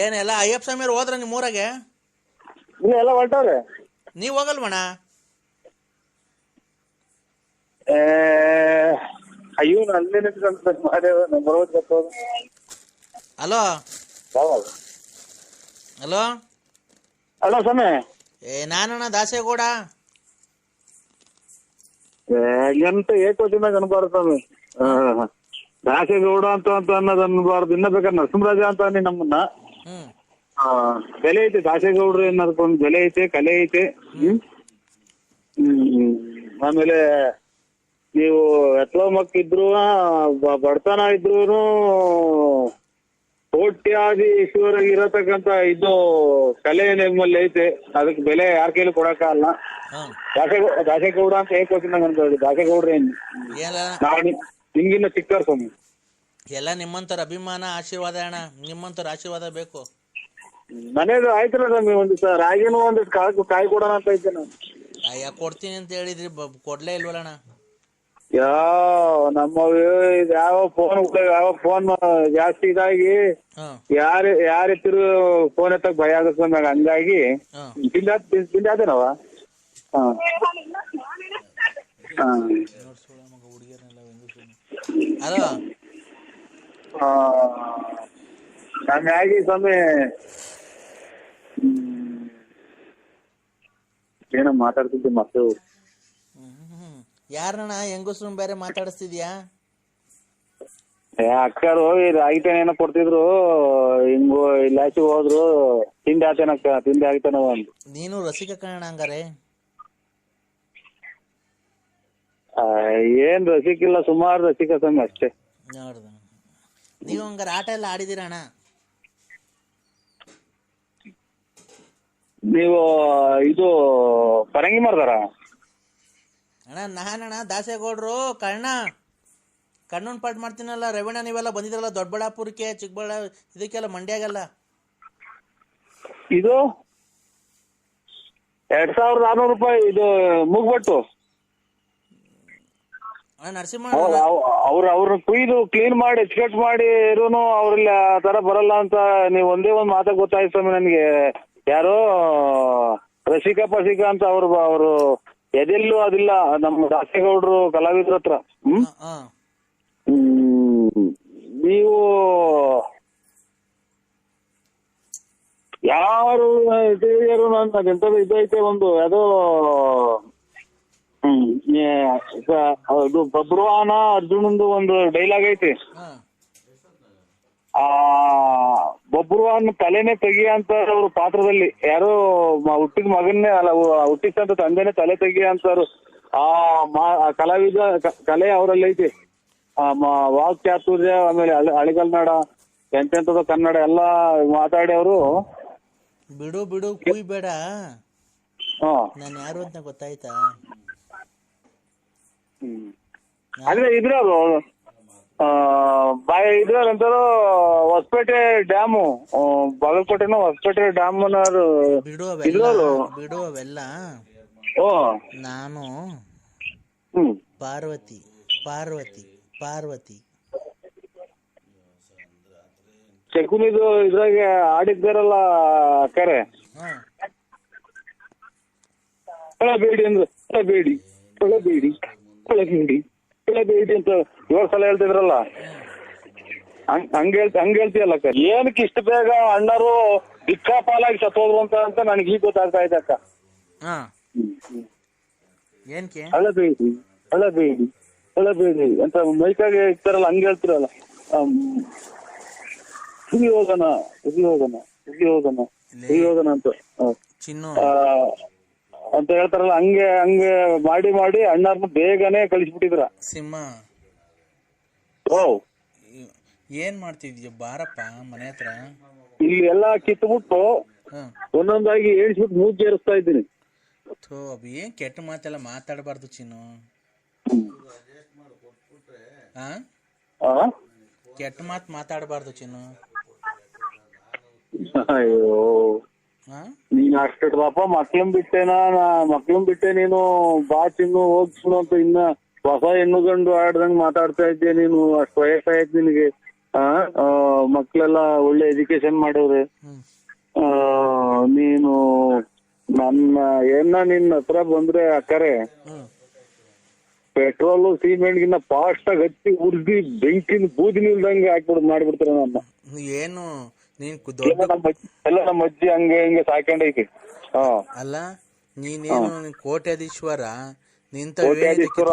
ಏನೆಲ್ಲ ಅಯ್ಯಪ್ಪ ಸ್ವಾಮಿ ಹೋದ್ರ ನಿಮ್ಮ ಊರಾಗೆ? ಇಲ್ಲ ಎಲ್ಲ ಹೊರಟವ್ರೆ. ನೀವ್ ಹೋಗಲ್ವಣ? ಅಯ್ಯೋ ಅಲ್ಲೇ ನಿಂತ್ಕೊಂಡ್ ಮಾದೇವ ಬರೋದು ಗೊತ್ತೋದು. ಹಲೋ ಹಲೋ ಅಲ್ಲ ಸ್ವಾಮಿ, ನಾನಣ್ಣ ದಾಸೇಗೌಡ. ಎಂತ ಏಕೋಚಿನಾಗ ಅನ್ಬಾರ್ದು ಸ್ವಾಮಿ. ದಾಸೇಗೌಡ ಅಂತ ಅನ್ನೋದು ಅನ್ಬಾರ್ದು. ಇನ್ನ ಬೇಕಾದ್ರೆ ನರಸಿಂಹರಾಜ ಅಂತ ಅನ್ನಿ ನಮ್ಮನ್ನ. ಬೆಲೆ ಐತೆ ದಾಸೇಗೌಡ್ರು ಅನ್ನೋದಕ್ಕೊಂದು ಬೆಲೆ ಐತೆ, ಕಲೆ ಐತೆ. ಆಮೇಲೆ ನೀವು ಎತ್ಲೋ ಮಕ್ಕಿದ್ರು ಬಡತನ ಇದ್ರು ಕೋಟ್ಯಾಧೀಶ್ವರ ಇರತಕ್ಕಂತ ಇದು ಕಲೆ ನಿಮ್ಮಲ್ಲಿ ಐತೆ. ಅದಕ್ಕೆ ಬೆಲೆ ಯಾರ ಕೈಲಿ ಕೊಡಕ್ಕಾಗಲ್ಲ. ದಾಸೇಗೌಡ ಅಂತ ಏಕೋಚಿನಾಗ ಅನ್ಬೋದು. ದಾಸೇಗೌಡ್ರ ನಾವು ನಿಮ್ಗಿನ್ನ ಚಿಕ್ಕವ್ರ ಸ್ವಾಮಿ. ಎಲ್ಲ ನಿಮ್ಮಂತರ ಅಭಿಮಾನ ಆಶೀರ್ವಾದ ಅಣ್ಣ, ನಿಮ್ಮಂತರ ಆಶೀರ್ವಾದ ಬೇಕು. ಮನೇದು ಆಯ್ತಲ್ಲ ಸ್ವಾಮಿ, ಒಂದಿವ್ಸ ರಾಗಿನೂ ಒಂದಿಷ್ಟು ಕಾಯಿ ಕೊಡೋಣ ಅಂತ ಐತೆ ನಾನು. ಅಯ್ಯ ಕೊಡ್ತೀನಿ ಅಂತ ಹೇಳಿದ್ರಿ, ಕೊಡ್ಲೇ ಇಲ್ವಲ್ಲಣ್ಣ. ನಮ್ಮ ಯಾವ ಫೋನ್ ಜಾಸ್ತಿ ಇದಾಗಿ ಯಾರಿತ್ತಿರು ಫೋನ್ ಎತ್ತಕ್ ಭಯ ಆಗುತ್ತೆ ಸ್ವಾಮಿ. ಹಂಗಾಗಿ ತಿಂಡಿ ಆತೇನವ. ಹಲೋ ಹಂಗಾಗಿ ಸ್ವಾಮಿ ಏನೋ ಮಾತಾಡ್ತಿದ್ದೆ ಮತ್ತೆ. ಯಾರಣ್ಣ ಹೆಂಗಸ್ರು ಬೇರೆ ಮಾತಾಡಿಸ್ತಿದ್ಯಾ? ಅಕ್ಕರು ರಾಗಿತೇನೇನೋ ಕೊಡ್ತಿದ್ರು, ಹಿಂಗು ಇಲ್ಲಾಚಿ ಹೋದ್ರು. ತಿಂಡಿ ಆತೇನಕ್ಕ, ತಿಂಡಿ ಆಗ್ತಾನವ ಅಂತ. ನೀನು ರಸಿಕ ಕಣ ಹಂಗಾರೆ? ಏನ್ ರಸಿಕಿಲ್ಲ, ಸುಮಾರು ರಸಿಕ ಸ್ವಾಮಿ ಅಷ್ಟೇ. ನೋಡ್ದ, ನೀವು ಹಂಗಾರೆ ಆಟ ಎಲ್ಲ ಆಡಿದಿರಣ್ಣ? ನೀವು ಇದು ಪರಂಗಿ ಮಾಡ್ದಾರ ಅಣ್ಣ? ನಾನಣ್ಣ ದಾಸೇಗೌಡ್ರು ಕಣ್ಣನ್ ಪಾಠ ಮಾಡ್ತೀನಲ್ಲ. ರವೀಣ ನೀವೆಲ್ಲ ಬಂದಿದ್ರಲ್ಲ ದೊಡ್ಡಬಳ್ಳಾಪುರಕ್ಕೆ, ಇದಕ್ಕೆಲ್ಲ ಮಂಡ್ಯಾಗೆಲ್ಲ. ಇದು 2600 ರೂಪಾಯಿ ಇದು ಮೂಗ್ಬಟ್ಟು. ನರಸಿಂಹ ಅವ್ರನ್ನ ಕುಯ್ದು ಕ್ಲೀನ್ ಮಾಡಿ ಎಚ್ಕಟ್ ಮಾಡಿ ಇರೋನು ಅವ್ರಲ್ಲಿ ಆ ತರ ಬರಲ್ಲ ಅಂತ ನೀವು ಒಂದೇ ಒಂದ್ ಮಾತಾಗ ಗೊತ್ತಾಯ್ತು ಸ್ವಾಮಿ ನನ್ಗೆ. ಯಾರೋ ರಸಿಕಾ ಪಸಿಕಾ ಅಂತ ಅವರು ಎದೆಲ್ಲೂ ಅದಿಲ್ಲ ನಮ್ಮ ದಾಸೇಗೌಡ್ರು ಕಲಾವಿದ್ರ ಹತ್ರ. ನೀವು ಯಾರು ಎಂತದ್ದು ಇದೈತೆ ಒಂದು ಯಾವುದೋ ಬಬ್ರುವಾನ ಅರ್ಜುನಂದು ಒಂದು ಡೈಲಾಗ್ ಐತಿ. ಆ ಬಬ್ರುವಾನ್ ತಲೆನೇ ತೆಗಿಯ ಅಂತ ಅವ್ರ ಪಾತ್ರದಲ್ಲಿ ಯಾರೋ ಹುಟ್ಟಿದ ಮಗನ್ನೇ ಅಲ್ಲ, ಹುಟ್ಟಿದಂತ ತಂದೆನೇ ತಲೆ ತೆಗಿಯ ಅಂತಾರು. ಆ ಕಲಾವಿದ ಕಲೆ ಅವರಲ್ಲಿ ಐತಿ. ವಾಕ್ ಚಾತುರ್ಯ, ಆಮೇಲೆ ಹಳೆಗಲ್ನಾಡ, ಎಂತೆಂತದ ಕನ್ನಡ ಎಲ್ಲ ಮಾತಾಡಿ ಅವರು. ಬಿಡು ಬಿಡು ಕೂಯ್ ಬೇಡ, ನಾನು ಯಾರು ಅಂತ ಗೊತ್ತಾಯ್ತಾ? ಅಂದ್ರೆ ಇದ್ರದು ಇದ್ರಂತಾರು ಹೊಸಪೇಟೆ ಡ್ಯಾಮು, ಬಾಗಲಕೋಟೆನೂ ಹೊಸಪೇಟೆ ಡ್ಯಾಮ್ ಬಿಡು ಅವೆಲ್ಲ. ನಾನು ಪಾರ್ವತಿ ಪಾರ್ವತಿ ಪಾರ್ವತಿ ಶಕುನಿದು ಇದ್ರಾಗೆ ಆಡಿದ್ದಾರಲ್ಲ ಕರೆ. ಕೊಳಬೇಡಿ ಅಂದ್ರೆ ಕೊಳಬೇಡಿ ಕೊಳಬೇಡಿ ಕೊಳಬೇಡಿ ಕೊಳಬೇಡಿ ಅಂತ 7 ಸಲ ಹೇಳ್ತಿದ್ರಲ್ಲ, ಹಂಗ ಹೇಳ್ತೀಯಲ್ಲ ಅಕ್ಕ. ಏನಕ್ಕೆ ಇಷ್ಟು ಬೇಗ ಅಣ್ಣರು ದಿಕ್ಕಾಪಾಲಾಗಿ ಸತ್ತೋದ್ರು ಅಂತ ನನಗೆ ಈಗ ಗೊತ್ತಾಗ್ತಾ ಇದೆ ಅಕ್ಕ. ಅಳಬೇಡಿ ಅಳಬೇಡಿ ಅಳಬೇಡಿ ಅಂತ ಮೈಕಾಗೆ ಇರ್ತಾರಲ್ಲ, ಹಂಗ ಹೇಳ್ತಿರಲ್ಲ. ಹುಗಿ ಹೋಗೋಣ ಹುಗಿ ಹೋಗೋಣ ಹುಗಿ ಹೋಗೋಣ ಹುಗಿ ಹೋಗೋಣ ಅಂತ ಹೇಳ್ತಾರಲ್ಲ, ಹಂಗೆ ಮಾಡಿ ಮಾಡಿ ಅಣ್ಣರ್ನ ಬೇಗನೆ ಕಳಿಸ್ಬಿಟ್ಟಿದ್ರ. ಸಿಂಹ ಏನ್ ಮಾಡ್ತಿದ್ಯ? ಬಾರಪ್ಪ ಮನೆ ಹತ್ರ. ಇಲ್ಲಿ ಎಲ್ಲಾ ಕಿತ್ಬಿಟ್ಟು ಒಂದೊಂದಾಗಿ ಏಳ್ಸ್ಬಿಟ್ಟು ಮೂಗ್ ಏರಿಸ್ತಾ ಇದ್ದೀನಿ. ಏನ್ ಕೆಟ್ಟ ಮಾತೆಲ್ಲ ಮಾತಾಡಬಾರ್ದು ಚಿನ್ನು. ಕೆಟ್ಟ ಮಾತು ಮಾತಾಡಬಾರ್ದು ಚಿನ್ನು. ಅಯ್ಯೋ ನೀನ್ ಅಷ್ಟಪ್ಪ ಮಕ್ಳನ್ ಬಿಟ್ಟೆ ನೀನು. ಬಾ ಚಿನ್ನು ಹೋಗ್ಸು ಅಂತ ಇನ್ನ ಹೊಸ ಹೆಣ್ಣು ಗಂಡು ಆಡ್ದಂಗ್ ಮಾತಾಡ್ತಾ ಇದ್ದೆ ನೀನು. ಅಷ್ಟು ವಯಸ್ಸಾಯ್ತು ನಿನಗೆ. ಮಕ್ಳೆಲ್ಲ ಒಳ್ಳೆ ಎಜುಕೇಶನ್ ಮಾಡವ್ರೆ. ನೀನು ನಿನ್ನ ಹತ್ರ ಬಂದ್ರೆ ಅಕ್ಕರೆ ಪೆಟ್ರೋಲು ಸಿಮೆಂಟ್ಗಿನ್ನ ಫಾಸ್ಟ್ ಆಗಿ ಹಚ್ಚಿ ಉರ್ದಿ ಬೆಂಕಿನ ಬೂದಿ ನಿಲ್ದಂಗೆ ಮಾಡ್ಬಿಡ್ತಾರೆ ನನ್ನ. ಏನು ನೀನ್ ಎಲ್ಲ ನಮ್ಮ ಅಜ್ಜಿ ಹಂಗೆ ಹಿಂಗೆ ಸಾಕೊಂಡೈತಿ. ಅಲ್ಲ ನೀನೇನು ಕೋಟ್ಯಾಧೀಶ್ವರ ಕೋಟ್ಯಾಧೀಶ್ವರ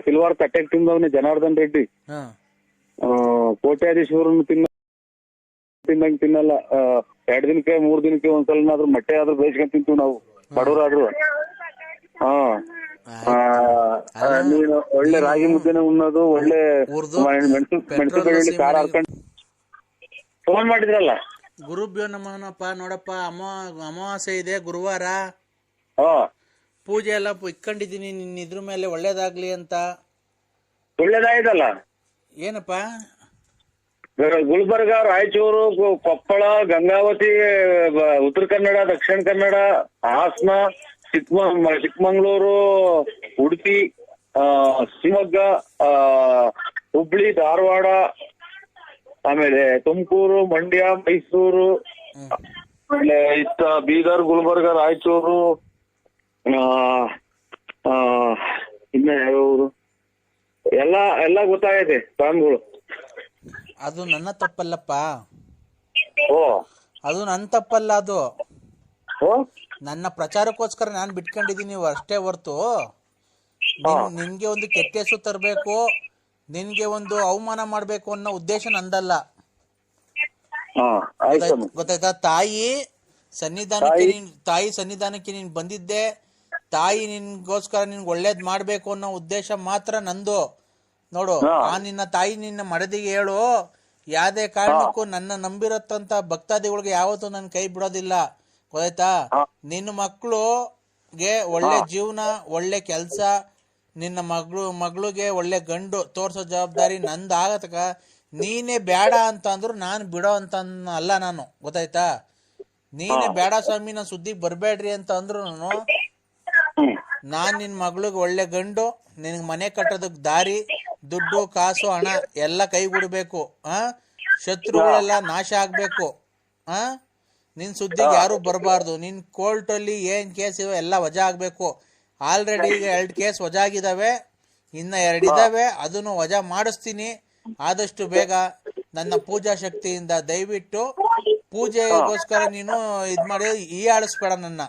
ಸಿಲ್ವರ್ ತಟ್ಟೆ ತಿಂದವನೇ ಜನಾರ್ದನ್ ರೆಡ್ಡಿ. ಕೋಟ್ಯಾಧೀಶ್ವರನ್ನು ತಿನ್ನಂಗ್ ತಿನ್ನಲ್ಲ. 2 ದಿನಕ್ಕೆ 3 ದಿನಕ್ಕೆ ಒಂದ್ಸಲನಾದ್ರೂ ಮೊಟ್ಟೆ ಆದ್ರೂ ಬೇಯಿಸ್ಕೊಂಡ್ ತಿಂತೀವಿ ನಾವು ಬಡವರಾದ್ರು. ನೀನು ಒಳ್ಳೆ ರಾಗಿ ಮುದ್ದೆನೆ ಉಣ್ಣೋದು, ಒಳ್ಳೆ ಮೆಣಸು ಬೆಳ್ಳುಳ್ಳಿ ಖಾರ ಹಾಕೊಂಡು ಫೋನ್ ಮಾಡಿದ್ರಲ್ಲ. ಗುರುಭ್ಯೋ ನಮನಪ್ಪ. ನೋಡಪ್ಪ, ಅಮಾವಾಸ್ಯೆ ಇದೆ ಗುರುವಾರ. ಪೂಜೆ ಎಲ್ಲ ಇಟ್ಕೊಂಡಿದ್ದೀನಿ ನಿನ್ನ ಇದ್ರ ಮೇಲೆ ಒಳ್ಳೇದಾಗ್ಲಿ ಅಂತ. ಒಳ್ಳೇದಾಯ್ತಲ್ಲ. ಏನಪ್ಪ? ಗುಲ್ಬರ್ಗ, ರಾಯಚೂರು, ಕೊಪ್ಪಳ, ಗಂಗಾವತಿ, ಉತ್ತರ ಕನ್ನಡ, ದಕ್ಷಿಣ ಕನ್ನಡ, ಹಾಸನ, ಚಿಕ್ಕಮಂಗ್ಳೂರು, ಉಡುಪಿ, ಶಿವಮೊಗ್ಗ, ಹುಬ್ಳಿ, ಧಾರವಾಡ, ಆಮೇಲೆ ತುಮಕೂರು, ಮಂಡ್ಯ, ಮೈಸೂರು, ಆಮೇಲೆ ಬೀದರ್, ಗುಲ್ಬರ್ಗ, ರಾಯಚೂರು, ಇನ್ನ ಯಾವ ಊರು ಎಲ್ಲ ಗೊತ್ತಾಗೈತೆ ಸ್ವಾಮಿಗಳು. ಅದು ನನ್ನ ತಪ್ಪಲ್ಲಪ್ಪ. ಓ, ಅದು ನನ್ನ ತಪ್ಪಲ್ಲ. ಅದು ನನ್ನ ಪ್ರಚಾರಕ್ಕೋಸ್ಕರ ನಾನು ಬಿಟ್ಕೊಂಡಿದ್ದೀನಿ ಅಷ್ಟೇ ಹೊರ್ತು ನಿನ್ಗೆ ಒಂದು ಕೆಟ್ಟ ಹೆಸರು ತರಬೇಕು, ನಿನ್ಗೆ ಒಂದು ಅವಮಾನ ಮಾಡ್ಬೇಕು ಅನ್ನೋ ಉದ್ದೇಶ ನಂದಲ್ಲ. ಗೊತ್ತಾಯ್ತಾ? ತಾಯಿ ಸನ್ನಿಧಾನಕ್ಕೆ ನೀನ್ ಬಂದಿದ್ದೆ. ತಾಯಿ ನಿನ್ಗೋಸ್ಕರ ನಿನ್ಗೆ ಒಳ್ಳೇದ್ ಮಾಡ್ಬೇಕು ಅನ್ನೋ ಉದ್ದೇಶ ಮಾತ್ರ ನಂದು. ನೋಡು, ನಿನ್ನ ತಾಯಿ ನಿನ್ನ ಮಡದಿಗೆ ಹೇಳು, ಯಾವ್ದೇ ಕಾರಣಕ್ಕೂ ನನ್ನ ನಂಬಿರತ್ತಂತ ಭಕ್ತಾದಿಗಳಿಗೆ ಯಾವತ್ತೂ ನನ್ನ ಕೈ ಬಿಡೋದಿಲ್ಲ. ಗೊತ್ತಾಯ್ತಾ? ನಿನ್ನ ಮಕ್ಳುಗೆ ಒಳ್ಳೆ ಜೀವನ, ಒಳ್ಳೆ ಕೆಲ್ಸ, ನಿನ್ನ ಮಗಳಿಗೆ ಒಳ್ಳೆ ಗಂಡು ತೋರ್ಸೋ ಜವಾಬ್ದಾರಿ ನಂದು ಆಗತಕ. ನೀನೇ ಬೇಡ ಅಂತ ಅಂದ್ರು ನಾನು ಬಿಡೋ ಅಂತ ಅಲ್ಲ ನಾನು. ಗೊತ್ತಾಯ್ತಾ? ನೀನೇ ಬೇಡ ಸ್ವಾಮಿ ನಾನು ಸುದ್ದಿಗೆ ಬರ್ಬೇಡ್ರಿ ಅಂತ ಅಂದ್ರು ನಾನ್ ನಿನ್ ಮಗಳಿಗೆ ಒಳ್ಳೆ ಗಂಡು, ನಿನಗ್ ಮನೆ ಕಟ್ಟೋದಕ್ ದಾರಿ, ದುಡ್ಡು ಕಾಸು ಹಣ ಎಲ್ಲ ಕೈಗೂಡ್ಬೇಕು. ಶತ್ರುಗಳೆಲ್ಲ ನಾಶ ಆಗ್ಬೇಕು. ನಿನ್ ಸುದ್ದಿಗೆ ಯಾರು ಬರಬಾರ್ದು. ನಿನ್ ಕೋರ್ಟ್ ಅಲ್ಲಿ ಏನ್ ಕೇಸ್ ಇವೆ ಎಲ್ಲ ವಜಾ ಆಗ್ಬೇಕು. ಆಲ್ರೆಡಿ ಈಗ 2 ಕೇಸ್ ವಜಾ ಆಗಿದಾವೆ, ಇನ್ನ 2 ಇದಾವೆ. ಅದನ್ನು ವಜಾ ಮಾಡಿಸ್ತೀನಿ ಆದಷ್ಟು ಬೇಗ ನನ್ನ ಪೂಜಾ ಶಕ್ತಿಯಿಂದ. ದಯವಿಟ್ಟು ಪೂಜೆಗೋಸ್ಕರ ನೀನು ಇದ್ ಮಾಡಿ ಆಳಿಸ್ಬೇಡ ನನ್ನ.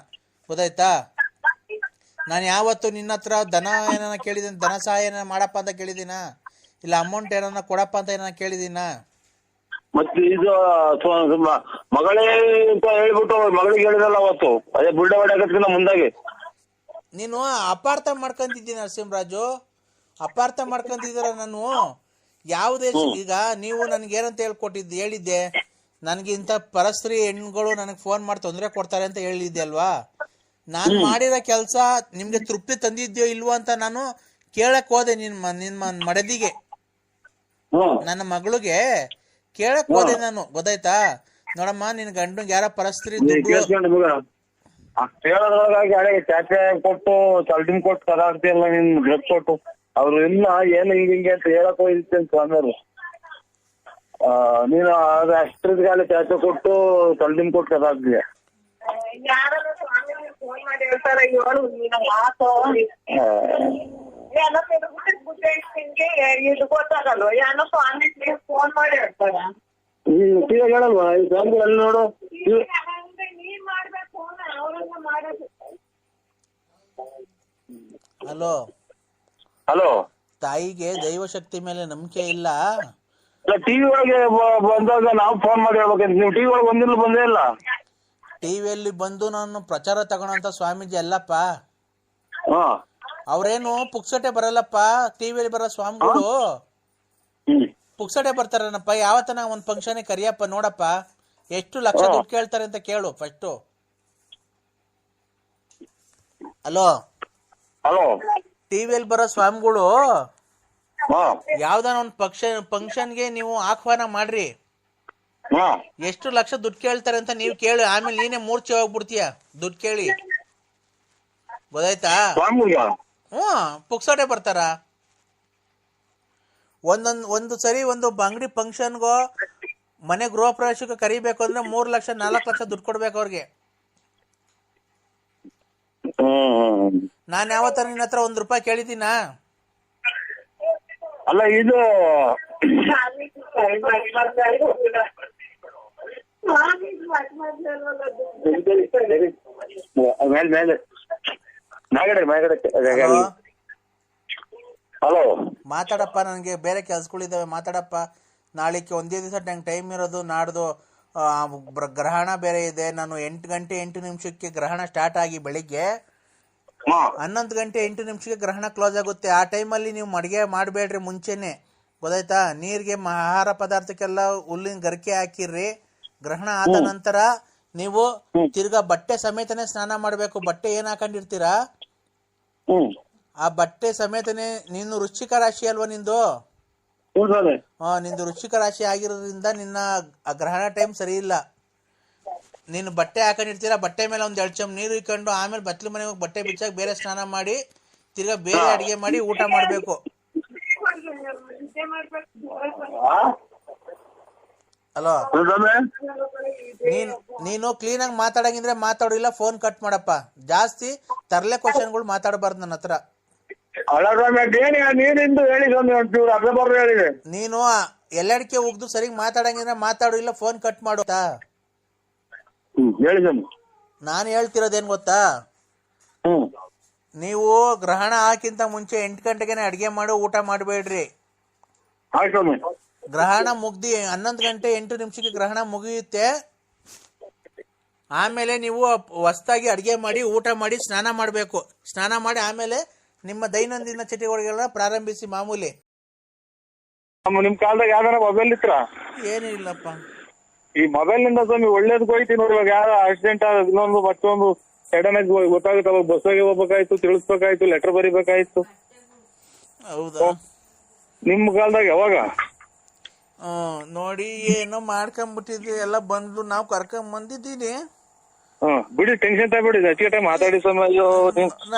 ಗೊತ್ತಾಯ್ತಾ? ನಾನು ಯಾವತ್ತು ನಿನ್ನ ಹತ್ರ ದನ ಏನಾನ ಕೇಳಿದ್ದೀನಿ, ಧನ ಸಹಾಯ ಏನಾರ ಮಾಡಪ್ಪ ಅಂತ ಕೇಳಿದ್ದೀನ? ಇಲ್ಲ ಅಮೌಂಟ್ ಏನಾನ ಕೊಡಪ್ಪ ಅಂತ ಏನಾನ ಕೇಳಿದ್ದೀನ? ಮತ್ತೆ ಇದು ಮಗಳೇ ಅಂತ ಹೇಳ್ಬಿಟ್ಟು ಮಗಳಿಗೆ ಹೇಳಿದಲ್ಲ ಅವತ್ತು, ಅದೇ ಬುಲ್ಡ ಹೊಡೆಯಕತ್ತಿನ ಮುಂದಾಗಿ. ನೀನು ಅಪಾರ್ಥ ಮಾಡ್ಕೊಂತಿದ್ದೀನಿ ನರಸಿಂಹರಾಜು, ಅಪಾರ್ಥ ಮಾಡ್ಕೊಂತಿದ್ದೀರ. ನಾನು ಯಾವುದೇ ಈಗ ನೀವು ನನ್ಗೇನಂತ ಹೇಳಿದ್ದೆ, ನನ್ಗೆ ಇಂಥ ಪರಸ್ತ್ರೀ ಹೆಣ್ಗಳು ನನಗೆ ಫೋನ್ ಮಾಡಿ ತೊಂದರೆ ಕೊಡ್ತಾರೆ ಅಂತ ಹೇಳಿದ್ದೆ ಅಲ್ವಾ? ನಾನು ಮಾಡಿರೋ ಕೆಲಸ ನಿಮ್ಗೆ ತೃಪ್ತಿ ತಂದಿದ್ಯೋ ಇಲ್ವೋ ಅಂತ ನಾನು ಕೇಳಕ್ ಹೋದೆ. ನಿನ್ನ ಮಡದಿಗೆ, ನನ್ನ ಮಗಳಿಗೆ ಕೇಳಕ್ ಹೋದೆ ನಾನು. ಗೊತ್ತಾಯ್ತಾ? ನೋಡಮ್ಮ, ನಿನ್ ಗಂಡಂಗೆ ಯಾರ ಪರಸ್ತ್ರೀ ಚಾಚೆ ಕೊಟ್ಟು ಚಲ್ಡಿನ್ ಕೊಟ್ಟು ಕದಾಡ್ತಿಯಲ್ಲ ನಿನ್ ಬ್ಲಡ್ ಕೊಟ್ಟು, ಅವ್ರು ಇಲ್ಲ ಏನು ಹಿಂಗೆ ಅಂತ ಹೇಳಕ್ ಹೋಗಿದ್ದೆ ಸ್ವಾಮಿಯವರು. ನೀನು ಅಷ್ಟ್ರದ್ಗಾಲ ಚಾಚೆ ಕೊಟ್ಟು ಚಲ್ಡಿನ್ ಕೊಟ್ಟು ಕದಾಡ್ತೀಯ. ಫೋನ್ ಮಾಡಿ ಹೇಳ್ತಾರೆ, ಇವಳು ನಿನ್ನ ಮಾತು ಇದು ಗೊತ್ತಾಗಲ್ವ? ಏನೋ ಸ್ವಾಮಿ ಫೋನ್ ಮಾಡಿ ಹೇಳ್ತಾರ. ಹೇಳಲ್ವಾ ಈ ಸ್ವಾಮಿಗಳಲ್ಲಿ ನೋಡು, ನೀನ್ ಮಾಡ್ಬೇಕು, ಅವ್ರನ್ನ ಮಾಡೋದು. ಹಲೋ, ತಾಯಿಗೆ ದೈವಶಕ್ತಿ ಮೇಲೆ ನಂಬಿಕೆ ಇಲ್ಲ. ಟಿವಿ ಒಳಗೆ ಬಂದಾಗ ನಾವು ಫೋನ್ ಮಾಡಿ ಹೇಳ್ಬೇಕಂತ. ನೀವು ಟಿವಿ ಒಳಗೆ ಬಂದೇ ಇಲ್ಲ. ಟಿವಿಯಲ್ಲಿ ಬಂದು ನಾನು ಪ್ರಚಾರ ತಗೊಳಂತ ಸ್ವಾಮೀಜಿ ಅಲ್ಲಪ್ಪ. ಅವ್ರೇನು ಪುಕ್ಸಟೆ ಬರಲ್ಲಪ್ಪ. ಟಿವಿಯಲ್ಲಿ ಬರೋ ಸ್ವಾಮಿಗಳು ಪುಕ್ಸಟೆ ಬರ್ತಾರನಪ್ಪ. ಯಾವತ್ತನ ಒಂದ್ ಫಂಕ್ಷನ್ ಕರಿಯಪ್ಪ, ನೋಡಪ್ಪ ಎಷ್ಟು ಲಕ್ಷ ದುಡ್ಡು ಕೇಳ್ತಾರೆ ಅಂತ ಕೇಳು ಫಸ್ಟ್. ಹಲೋ, ಟಿವಿಯಲ್ಲಿ ಬರೋ ಸ್ವಾಮಿಗಳು ಯಾವ್ದಾನ ಒಂದ್ ಫಂಕ್ಷನ್ಗೆ ನೀವು ಆಹ್ವಾನ ಮಾಡ್ರಿ, ಎಷ್ಟು ಲಕ್ಷ ದುಡ್ಡು ಕೇಳ್ತಾರೆ ಅಂತ ನೀವು ಕೇಳಿ. ಆಮೇಲೆ ನೀನೇ ಮೂರ್ಛೆ ಹೋಗ್ಬಿಡ್ತೀಯ ದುಡ್ಡು ಕೇಳಿ. ಗೊತ್ತಾಯ್ತಾ? ಪುಕ್ಸಟೆ ಬರ್ತಾರ. ಒಂದು ಸರಿ ಒಂದು ಅಂಗಡಿ ಫಂಕ್ಷನ್ಗೋ ಮನೆ ಗೃಹ ಪ್ರವೇಶಕ್ಕೆ ಕರಿಬೇಕು ಅಂದ್ರೆ 3 ಲಕ್ಷ 4 ಲಕ್ಷ ದುಡ್ಡು ಕೊಡ್ಬೇಕು ಅವ್ರಿಗೆ. ನಾನ್ ಯಾವತ್ತಾರ ನಿನ್ನ ಹತ್ರ ₹1 ಕೇಳಿದ್ದೀನಾ? ಅಲ್ಲ ಇದು ಹಲೋ ಮಾತಾಡಪ್ಪ, ನನಗೆ ಬೇರೆ ಕೆಲ್ಸಗಳಿದಾವೆ, ಮಾತಾಡಪ್ಪ. ನಾಳಿಕ್ಕೆ ಒಂದೇ ದಿವಸ ನಂಗೆ ಟೈಮ್ ಇರೋದು. ನಾಡ್ದು ಗ್ರಹಣ ಬೇರೆ ಇದೆ. ನಾನು 8 ಗಂಟೆ 8 ನಿಮಿಷಕ್ಕೆ ಗ್ರಹಣ ಸ್ಟಾರ್ಟ್ ಆಗಿ ಬೆಳಿಗ್ಗೆ 11 ಗಂಟೆ 8 ನಿಮಿಷಕ್ಕೆ ಗ್ರಹಣ ಕ್ಲೋಸ್ ಆಗುತ್ತೆ. ಆ ಟೈಮಲ್ಲಿ ನೀವು ಅಡುಗೆ ಮಾಡಬೇಡ್ರಿ ಮುಂಚೆನೆ, ಗೊತ್ತಾಯ್ತಾ? ನೀರಿಗೆ ಆಹಾರ ಪದಾರ್ಥಕ್ಕೆಲ್ಲ ಹುಲ್ಲಿನ ಗರಿಕೆ ಹಾಕಿರ್ರಿ. ಗ್ರಹಣ ಆದ ನಂತರ ನೀವು ತಿರ್ಗಾ ಬಟ್ಟೆ ಸಮೇತನೇ ಸ್ನಾನ ಮಾಡಬೇಕು. ಬಟ್ಟೆ ಏನ್ ಹಾಕೊಂಡಿರ್ತೀರಾ ಆ ಬಟ್ಟೆ ಸಮೇತನೇ. ನೀನು ವೃಶ್ಚಿಕ ರಾಶಿ ಅಲ್ವಾ ನಿಂದು? ನಿಂದು ವೃಶ್ಚಿಕ ರಾಶಿ ಆಗಿರೋದ್ರಿಂದ ನಿನ್ನ ಗ್ರಹಣ ಟೈಮ್ ಸರಿ ಇಲ್ಲ. ನೀನು ಬಟ್ಟೆ ಹಾಕೊಂಡಿರ್ತೀರಾ, ಬಟ್ಟೆ ಮೇಲೆ 1 ಚಮ್ ನೀರು ಇಕ್ಕೊಂಡು ಆಮೇಲೆ ಬಟ್ಲು ಮನೆಗೆ ಹೋಗಿ ಬಟ್ಟೆ ಬಿಚ್ಚಾಕ ಬೇರೆ ಸ್ನಾನ ಮಾಡಿ ತಿರ್ಗಾ ಬೇರೆ ಅಡಿಗೆ ಮಾಡಿ ಊಟ ಮಾಡಬೇಕು. ಹಲೋ, ನೀನು ಕ್ಲೀನಾಗಿ ಮಾತಾಡಂಗಿದ್ರೆ ಮಾತಾಡಿಲ್ಲ, ಫೋನ್ ಕಟ್ ಮಾಡಪ್ಪ. ಜಾಸ್ತಿ ತರಲೆ ಕ್ವಶನ್ಗಳು ಮಾತಾಡಬಾರ್ದು ನನ್ನ ಹತ್ರ. ನೀನು ಎಲ್ಲಡಿಕೆ ಹೋಗ್ದು ಸರಿ ಮಾತಾಡಂಗಿದ್ರೆ ಮಾತಾಡು, ಇಲ್ಲ ಫೋನ್ ಕಟ್ ಮಾಡು. ನಾನು ಹೇಳ್ತಿರೋದೇನ್ ಗೊತ್ತಾ? ನೀವು ಗ್ರಹಣ ಹಾಕಿಂತ ಮುಂಚೆ 8 ಗಂಟೆಗೆ ಅಡಿಗೆ ಮಾಡು, ಊಟ ಮಾಡಬೇಡ್ರಿ. ಗ್ರಹಣ ಮುಗ್ದಿ 11 ಗಂಟೆ 8 ನಿಮಿಷಕ್ಕೆ ಗ್ರಹಣ ಮುಗಿಯುತ್ತೆ. ಆಮೇಲೆ ನೀವು ಹೊಸದಾಗಿ ಅಡಿಗೆ ಮಾಡಿ ಊಟ ಮಾಡಿ ಸ್ನಾನ ಮಾಡಬೇಕು. ಸ್ನಾನ ಮಾಡಿ ಆಮೇಲೆ ನಿಮ್ಮ ದೈನಂದಿನ ಚಟುವಟಿಕೆಗಳನ್ನ ಪ್ರಾರಂಭಿಸಿ. ಮಾಮೂಲಿ. ನಿಮ್ ಕಾಲದಾಗ ಯಾವ್ದಾರ ಮೊಬೈಲ್ ಇತ್ರ? ಏನೂ ಇಲ್ಲಪ್ಪ. ಈ ಮೊಬೈಲ್ ನಿಂದ ಸ್ವಾಮಿ ಒಳ್ಳೇದಕ್ಕೆ ಹೋಯ್ತಿ ನೋಡಿ. ಇವಾಗ ಯಾರು ಆಕ್ಸಿಡೆಂಟ್ ಇನ್ನೊಂದು ಮತ್ತೊಂದು ಸಡನ್ ಆಗಿ ಗೊತ್ತಾಗುತ್ತೆ. ಅವಾಗ ಬಸ್ಸಾಗಿ ಹೋಗ್ಬೇಕಾಯ್ತು, ತಿಳಿಸ್ಬೇಕಾಯ್ತು, ಲೆಟರ್ ಬರಿಬೇಕಾಯ್ತು. ಹೌದಾ? ನಿಮ್ ಕಾಲದಾಗ ಯಾವಾಗ ನೋಡಿ ಏನೋ ಮಾಡ್ಕೊಂಡ್ಬಿಟ್ಟಿದ್ವಿ, ಎಲ್ಲ ಬಂದು ನಾವು ಕರ್ಕೊಂಡ್ ಬಂದಿದ್ದೀನಿ. ಬಿಡಿ, ಟೆನ್ಷನ್ ತಗೊಬಿಡಿ, ಹೆಚ್ಚಿಗೆ ಮಾತಾಡಿ ಸ್ವಾಮಿ. ಅಯ್ಯೋ,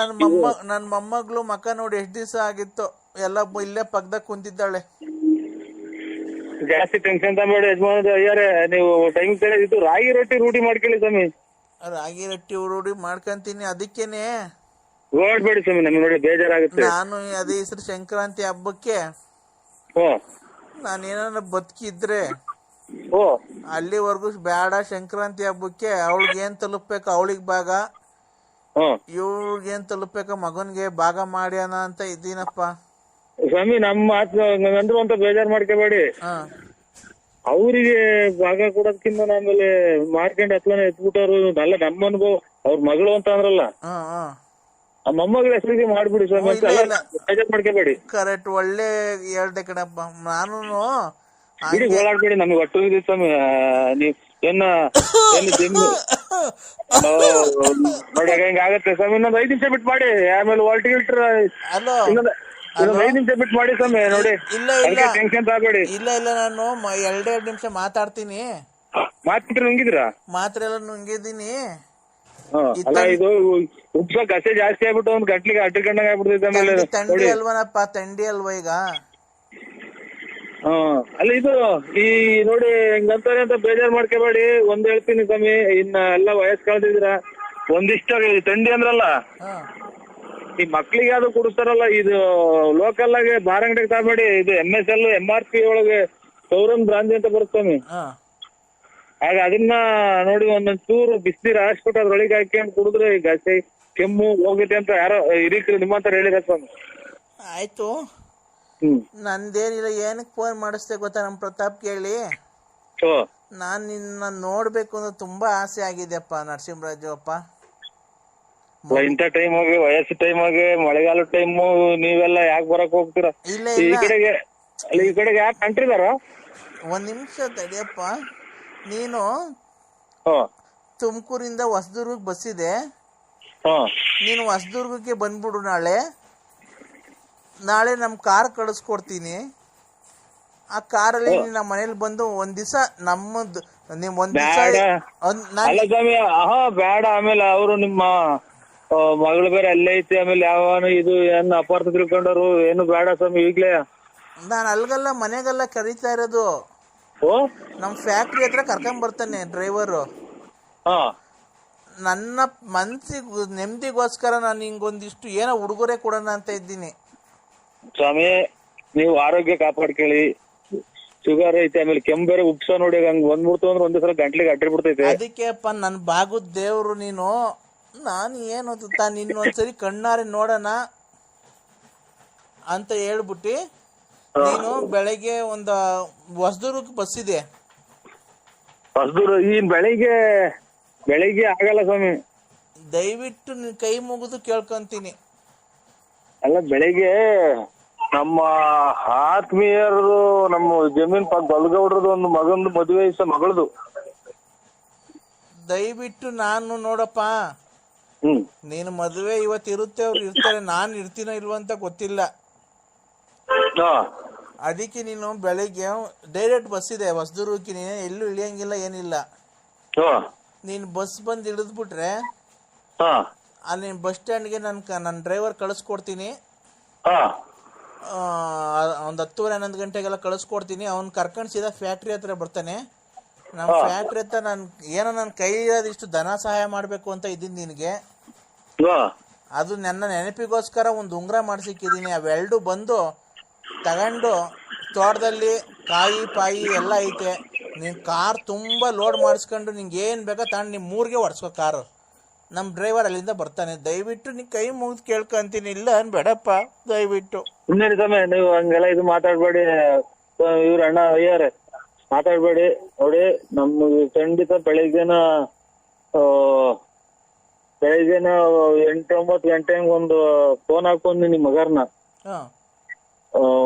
ನನ್ ಮೊಮ್ಮಗಳು ಮಕ್ಕ ನೋಡಿ ಎಷ್ಟು ದಿವಸ ಆಗಿತ್ತು, ಎಲ್ಲ ಇಲ್ಲೇ ಪಕ್ಕದಾಗ ಕುಂತಿದ್ದಾಳೆ. ಜಾಸ್ತಿ ಟೆನ್ಷನ್ ತಗೊಬೇಡಿ ಯಜಮಾನ. ಅಯ್ಯಾರೆ, ನೀವು ಟೈಮ್ ಸರಿ ಇದು ರಾಗಿ ರೊಟ್ಟಿ ರೂಢಿ ಮಾಡ್ಕೊಳ್ಳಿ ಸ್ವಾಮಿ. ರಾಗಿ ರೊಟ್ಟಿ ರೂಢಿ ಮಾಡ್ಕೊಂತೀನಿ, ಅದಕ್ಕೇನೆ ಓಡ್ಬೇಡಿ ಸ್ವಾಮಿ, ನಮ್ಗೆ ನೋಡಿ ಬೇಜಾರಾಗುತ್ತೆ. ನಾನು ಅದೇ ಹೆಸರು ಸಂಕ್ರಾಂತಿ ಹಬ್ಬಕ್ಕೆ ನಾನೇನ ಬದುಕಿದ್ರೆ ಅಲ್ಲಿವರೆಗೂ ಬೇಡ. ಸಂಕ್ರಾಂತಿ ಹಬ್ಬಕ್ಕೆ ಅವಳಿಗೆ ಏನ್ ತಲುಪ್ಬೇಕು ಅವಳಿಗೆ ಭಾಗ, ಇವ್ಳಿಗೇನ್ ತಲುಪ್ಬೇಕ ಮಗನ್ಗೆ ಭಾಗ ಮಾಡ್ಯಾನ ಅಂತ ಇದ್ದೀನಪ್ಪ. ಸ್ವಾಮಿ, ನಮ್ಮ ಮಾತು ಅಂದ್ರು ಅಂತ ಬೇಜಾರ್ ಮಾಡ್ಕೋಬೇಡಿ. ಅವ್ರಿಗೆ ಭಾಗ ಕೊಡೋದಕ್ಕಿಂತ ಆಮೇಲೆ ಮಾರ್ಕೆಂಡ್ ಹತ್ಲನ ಎತ್ಬಿಟ್ಟವ್ರು. ಅಲ್ಲ, ನಮ್ಮ ಅನುಭವ. ಅವ್ರ ಮಗಳು ಅಂತ ಅಂದ್ರಲ್ಲ, ಆ ಮೊಮ್ಮಗಳ ಹೆಸರಿಗೆ ಮಾಡ್ಬಿಡಿ ಸ್ವಾಮಿ, ಬೇಜಾರ್ ಮಾಡ್ಕೋಬೇಡಿ. ಕರೆಕ್ಟ್, ಒಳ್ಳೆ ಹೇಳ್ದೆ ಕಣಪ್ಪ. ನಾನು ಓಡಾಡ್ಬೇಡಿ, ನಮ್ಗೆ ಒಟ್ಟು ಇದೆ ಸ್ವಾಮಿ. ನೀವ್ ನೋಡಿ ಹೆಂಗ ಆಗತ್ತೆ ಸ್ವಾಮಿ. ಇನ್ನೊಂದು 5 ನಿಮಿಷ ಬಿಟ್ಟು ಮಾಡಿ, ಆಮೇಲೆ ವಾಲ್ಟಿಗಿಲ್ಟ್ರ ಇನ್ನೊಂದು 5 ನಿಮಿಷ ಬಿಟ್ಟು ಮಾಡಿ ಸ್ವಾಮಿ. ನೋಡಿ, ಟೆನ್ಷನ್ ತಗೋಬೇಡಿ. ಇಲ್ಲ ನಾನು 2 ನಿಮಿಷ ಮಾತಾಡ್ತೀನಿ. ಮಾತ್ರ ನುಂಗಿದ್ರ? ಮಾತ್ರ ಎಲ್ಲ ನುಂಗಿದ್ದೀನಿ. ಅಲ್ಲ, ಇದು ಉಪ್ಸ ಗಸೆ ಜಾಸ್ತಿ ಆಗ್ಬಿಟ್ಟು ಒಂದ್ ಗಂಟ್ಲಿಗೆ ಅಟ್ಟಿಕೊಂಡಂಗ ಆಗ್ಬಿಡ್ತೈತೆ. ತಂಡಿ ಅಲ್ವನಪ್ಪ, ತಂಡಿ ಅಲ್ವಾ ಈಗ? ಅಲ್ಲ, ಇದು ಈ ನೋಡಿ ಹೆಂಗಂತಾನೆ ಅಂತ ಬೇಜಾರ್ ಮಾಡ್ಕೋಬೇಡಿ. ಒಂದ್ ಹೇಳ್ತೀನಿ ಸ್ವಾಮಿ, ಇನ್ನ ಎಲ್ಲ ವಯಸ್ಸು ಕಳೆದಿದ್ರ ಒಂದಿಷ್ಟ ತಂಡಿ ಅಂದ್ರಲ್ಲ, ಈ ಮಕ್ಳಿಗೆ ಯಾವ್ದು ಕುಡಿಸ್ತಾರಲ್ಲ, ಇದು ಲೋಕಲ್ ಆಗಿ ಬಾರ್ ಅಂಗಡಿಗೆ ತಗಬೇಡಿ. ಇದು MSL MRP ಒಳಗೆ ಸೌರನ್ ಬ್ರಾಂದಿ ಅಂತ ಬರುತ್ತಾಮಿ. ಆಗ ಅದನ್ನ ನೋಡಿ ಒಂದೊಂದ್ ಚೂರು ಬಿಸಿನೀರು ಹಾಕ್ಬಿಟ್ಟು ಅದ್ರೊಳಗೆ ಹಾಕ್ಕೊಂಡು ಕುಡಿದ್ರೆ ಈ ಗಸೆ ಕೆಮ್ಮು ಹೋಗುತ್ತೆ ಅಂತ ಯಾರೋ ಹಿರೀಕರು ನಿಮ್ಮಂತ ಹೇಳಿರ ಸ್ವಾಮಿ. ಆಯ್ತು, ನಂದೇನಿಲ್ಲ. ಏನಕ್ಕೆ ಫೋನ್ ಮಾಡಿಸ್ದೆ ಗೊತ್ತಾ? ನಮ್ ಪ್ರತಾಪ್ ಕೇಳಿ, ನಾನ್ ನಿನ್ನ ನೋಡ್ಬೇಕು ಅನ್ನೋ ತುಂಬಾ ಆಸೆ ಆಗಿದೆಪ್ಪ ನರಸಿಂಹರಾಜು ಅಪ್ಪ. ಇಂಥ ಟೈಮ್ ಹೋಗಿ, ವಯಸ್ಸು ಟೈಮ್ ಹೋಗಿ, ಮಳೆಗಾಲ ಟೈಮು, ನೀವೆಲ್ಲ ಯಾಕೆ ಬರಕ್ ಹೋಗ್ತೀರಾ ಈ ಕಡೆಗೆ? ಈ ಕಡೆಗೆ ಯಾಕೆ ಅಂಟ್ರಿದಾರ? ಒಂದ್ ನಿಮಿಷ ತಡಿಯಪ್ಪ. ನೀನು ತುಮಕೂರಿಂದ ಹೊಸದುರ್ಗಕ್ಕೆ ಬಸ್ ಇದೆ, ನೀನು ಹೊಸದುರ್ಗಕ್ಕೆ ಬಂದ್ಬಿಡು. ನಾಳೆ ನಮ್ ಕಾರ್ ಕಳಿಸ್ಕೊಡ್ತೀನಿ. ಆ ಕಾರಲ್ಲಿ ನಮ್ಮ ಮನೇಲಿ ಬಂದು ಒಂದ್ ದಿವಸ ನಮ್ಮದು ಬೇಡ. ಆಮೇಲೆ ಅವರು ನಿಮ್ಮ ಮಗಳು ಬೇರೆ ಅಲ್ಲೇ ಐತಿ. ಆಮೇಲೆ ಯಾವನು ಇದು ಏನ್ ಅಪಾರ್ಥ ತಿಳ್ಕೊಂಡವ್ರು ಏನು ಬೇಡ ಸ್ವಾಮಿ. ಈಗ್ಲೇ ನಾನು ಅಲ್ಗಲ್ಲ ಮನೆಗೆಲ್ಲ ಕರೀತಾ ಇರೋದು. ಓ ನಮ್ಮ ಫ್ಯಾಕ್ಟ್ರಿ ಹತ್ರ ಕರ್ಕೊಂಬರ್ತಾನೆ ಡ್ರೈವರು. ಹಾ ನನ್ನ ಮನ್ಸಿಗೆ ನೆಮ್ಮದಿಗೋಸ್ಕರ ನಾನು ಹಿಂಗೊಂದಿಷ್ಟು ಏನೋ ಉಡುಗೊರೆ ಕೊಡೋಣ ಅಂತ ಇದ್ದೀನಿ. ಸ್ವಾಮಿ ನೀವು ಆರೋಗ್ಯ ಕಾಪಾಡ್ಕೊಳ್ಳಿ. ಶುಗರ್ ಐತೆ, ಆಮೇಲೆ ಕೆಮ್ಮು ಬೇರೆ ಉಪ್ಸ ನೋಡಿ, ಹಂಗ್ ಬಂದ್ಬಿಡ್ತು ಅಂದ್ರೆ ಒಂದೇ ಸಲ ಗಂಟ್ಲಿಗೆ ಅಡ್ಡಿ ಬಿಡ್ತೈತೆ. ಅದಕ್ಕೆ ಅಪ್ಪ ನನ್ ಬಾಗುದ್ ದೇವ್ರು ನೀನು. ನಾನು ಏನು ನಿನ್ನೊಂದ್ಸರಿ ಕಣ್ಣಾರೆ ನೋಡೋಣ ಅಂತ ಹೇಳ್ಬಿಟ್ಟು ನೀನು ಬೆಳಗ್ಗೆ ಒಂದು ಹೊಸದುರ್ಗಕ್ಕೆ ಬಸ್ ಇದೆ. ಹೊಸದೂರು ಈ ಬೆಳಿಗ್ಗೆ ಆಗಲ್ಲ ಸ್ವಾಮಿ. ದಯವಿಟ್ಟು ನಿನ್ ಕೈ ಮುಗಿದು ಕೇಳ್ಕೊಂತೀನಿ. ಅಲ್ಲ ಬೆಳಿಗ್ಗೆ ನಮ್ಮ ಆತ್ಮೀಯರು ನಮ್ಮ ಜಮೀನ್ ಬಲ್ಗೌಡ್ರದ್ದು ಒಂದು ಮಗಂದು ಮದುವೆ ಮಗಳದು. ದಯವಿಟ್ಟು ನಾನು ನೋಡಪ್ಪ, ನೀನು ಮದುವೆ ಇವತ್ತು ಇರುತ್ತೆ, ಅವ್ರು ಇರ್ತಾರೆ, ನಾನು ಇರ್ತೀನೋ ಇಲ್ವ ಅಂತ ಗೊತ್ತಿಲ್ಲ. ಅದಕ್ಕೆ ನೀನು ಬೆಳಿಗ್ಗೆ ಡೈರೆಕ್ಟ್ ಬಸ್ ಇದೆ ಹೊಸದುರ್ಗಕ್ಕೆ, ನೀನು ಎಲ್ಲೂ ಇಳಿಯಂಗಿಲ್ಲ ಏನಿಲ್ಲ. ನೀನು ಬಸ್ ಬಂದು ಇಳಿದ್ಬಿಟ್ರೆ ಅಲ್ಲಿ ಬಸ್ ಸ್ಟ್ಯಾಂಡ್ಗೆ ನನ್ನ ಡ್ರೈವರ್ ಕಳಿಸ್ಕೊಡ್ತೀನಿ. ಒಂದು 10:30-11 ಗಂಟೆಗೆಲ್ಲ ಕಳಿಸ್ಕೊಡ್ತೀನಿ. ಅವ್ನು ಕರ್ಕೊಂಡು ಸೀದಾ ಫ್ಯಾಕ್ಟ್ರಿ ಹತ್ರ ಬರ್ತಾನೆ. ನಮ್ಮ ಫ್ಯಾಕ್ಟ್ರಿ ಹತ್ರ ನನ್ನ ಕೈ ಇರೋದಿಷ್ಟು ಧನ ಸಹಾಯ ಮಾಡಬೇಕು ಅಂತ ಇದ್ದೀನಿ ನಿನಗೆ. ಅದು ನನ್ನ ನೆನಪಿಗೋಸ್ಕರ ಒಂದು ಉಂಗುರ ಮಾಡಿಸಿಕ್ಕಿದ್ದೀನಿ. ಅವೆರಡು ಬಂದು ತಗೊಂಡು ತೋಟದಲ್ಲಿ ಕಾಯಿ ಪಾಯಿ ಎಲ್ಲ ಐತೆ, ನೀನು ಕಾರ್ ತುಂಬ ಲೋಡ್ ಮಾಡಿಸ್ಕೊಂಡು ನಿಂಗೆ ಏನು ಬೇಕೋ ತಗೊಂಡು ನಿಮ್ಮ ಊರಿಗೆ ಹೊಡ್ಸ್ಕೊ ಕಾರು. ನಮ್ಮ ಡ್ರೈವರ್ ಅಲ್ಲಿಂದ ಬರ್ತಾನೆ. ದಯವಿಟ್ಟು ನೀನು ಕೈ ಮುಗಿದು ಕೇಳ್ಕೊಂತೀನಿ, ಇಲ್ಲ ಅನ್ಬೇಡಪ್ಪ ದಯವಿಟ್ಟು. ಇನ್ನೇನು ಸಮಯ ನೀವು ಹಂಗೆಲ್ಲ ಇದು ಮಾತಾಡ್ಬೇಡಿ. ಇವ್ರ ಅಣ್ಣ ಅಯ್ಯಾರೆ ಮಾತಾಡ್ಬೇಡಿ. ನೋಡಿ ನಮ್ಗೆ ಖಂಡಿತ ಬೆಳಿಗ್ಗೆನ 8-9 ಗಂಟೆಗೆ ಒಂದು ಫೋನ್ ಹಾಕೊಂಡು ನಿಮ್ಮ ಮಗರ್ನ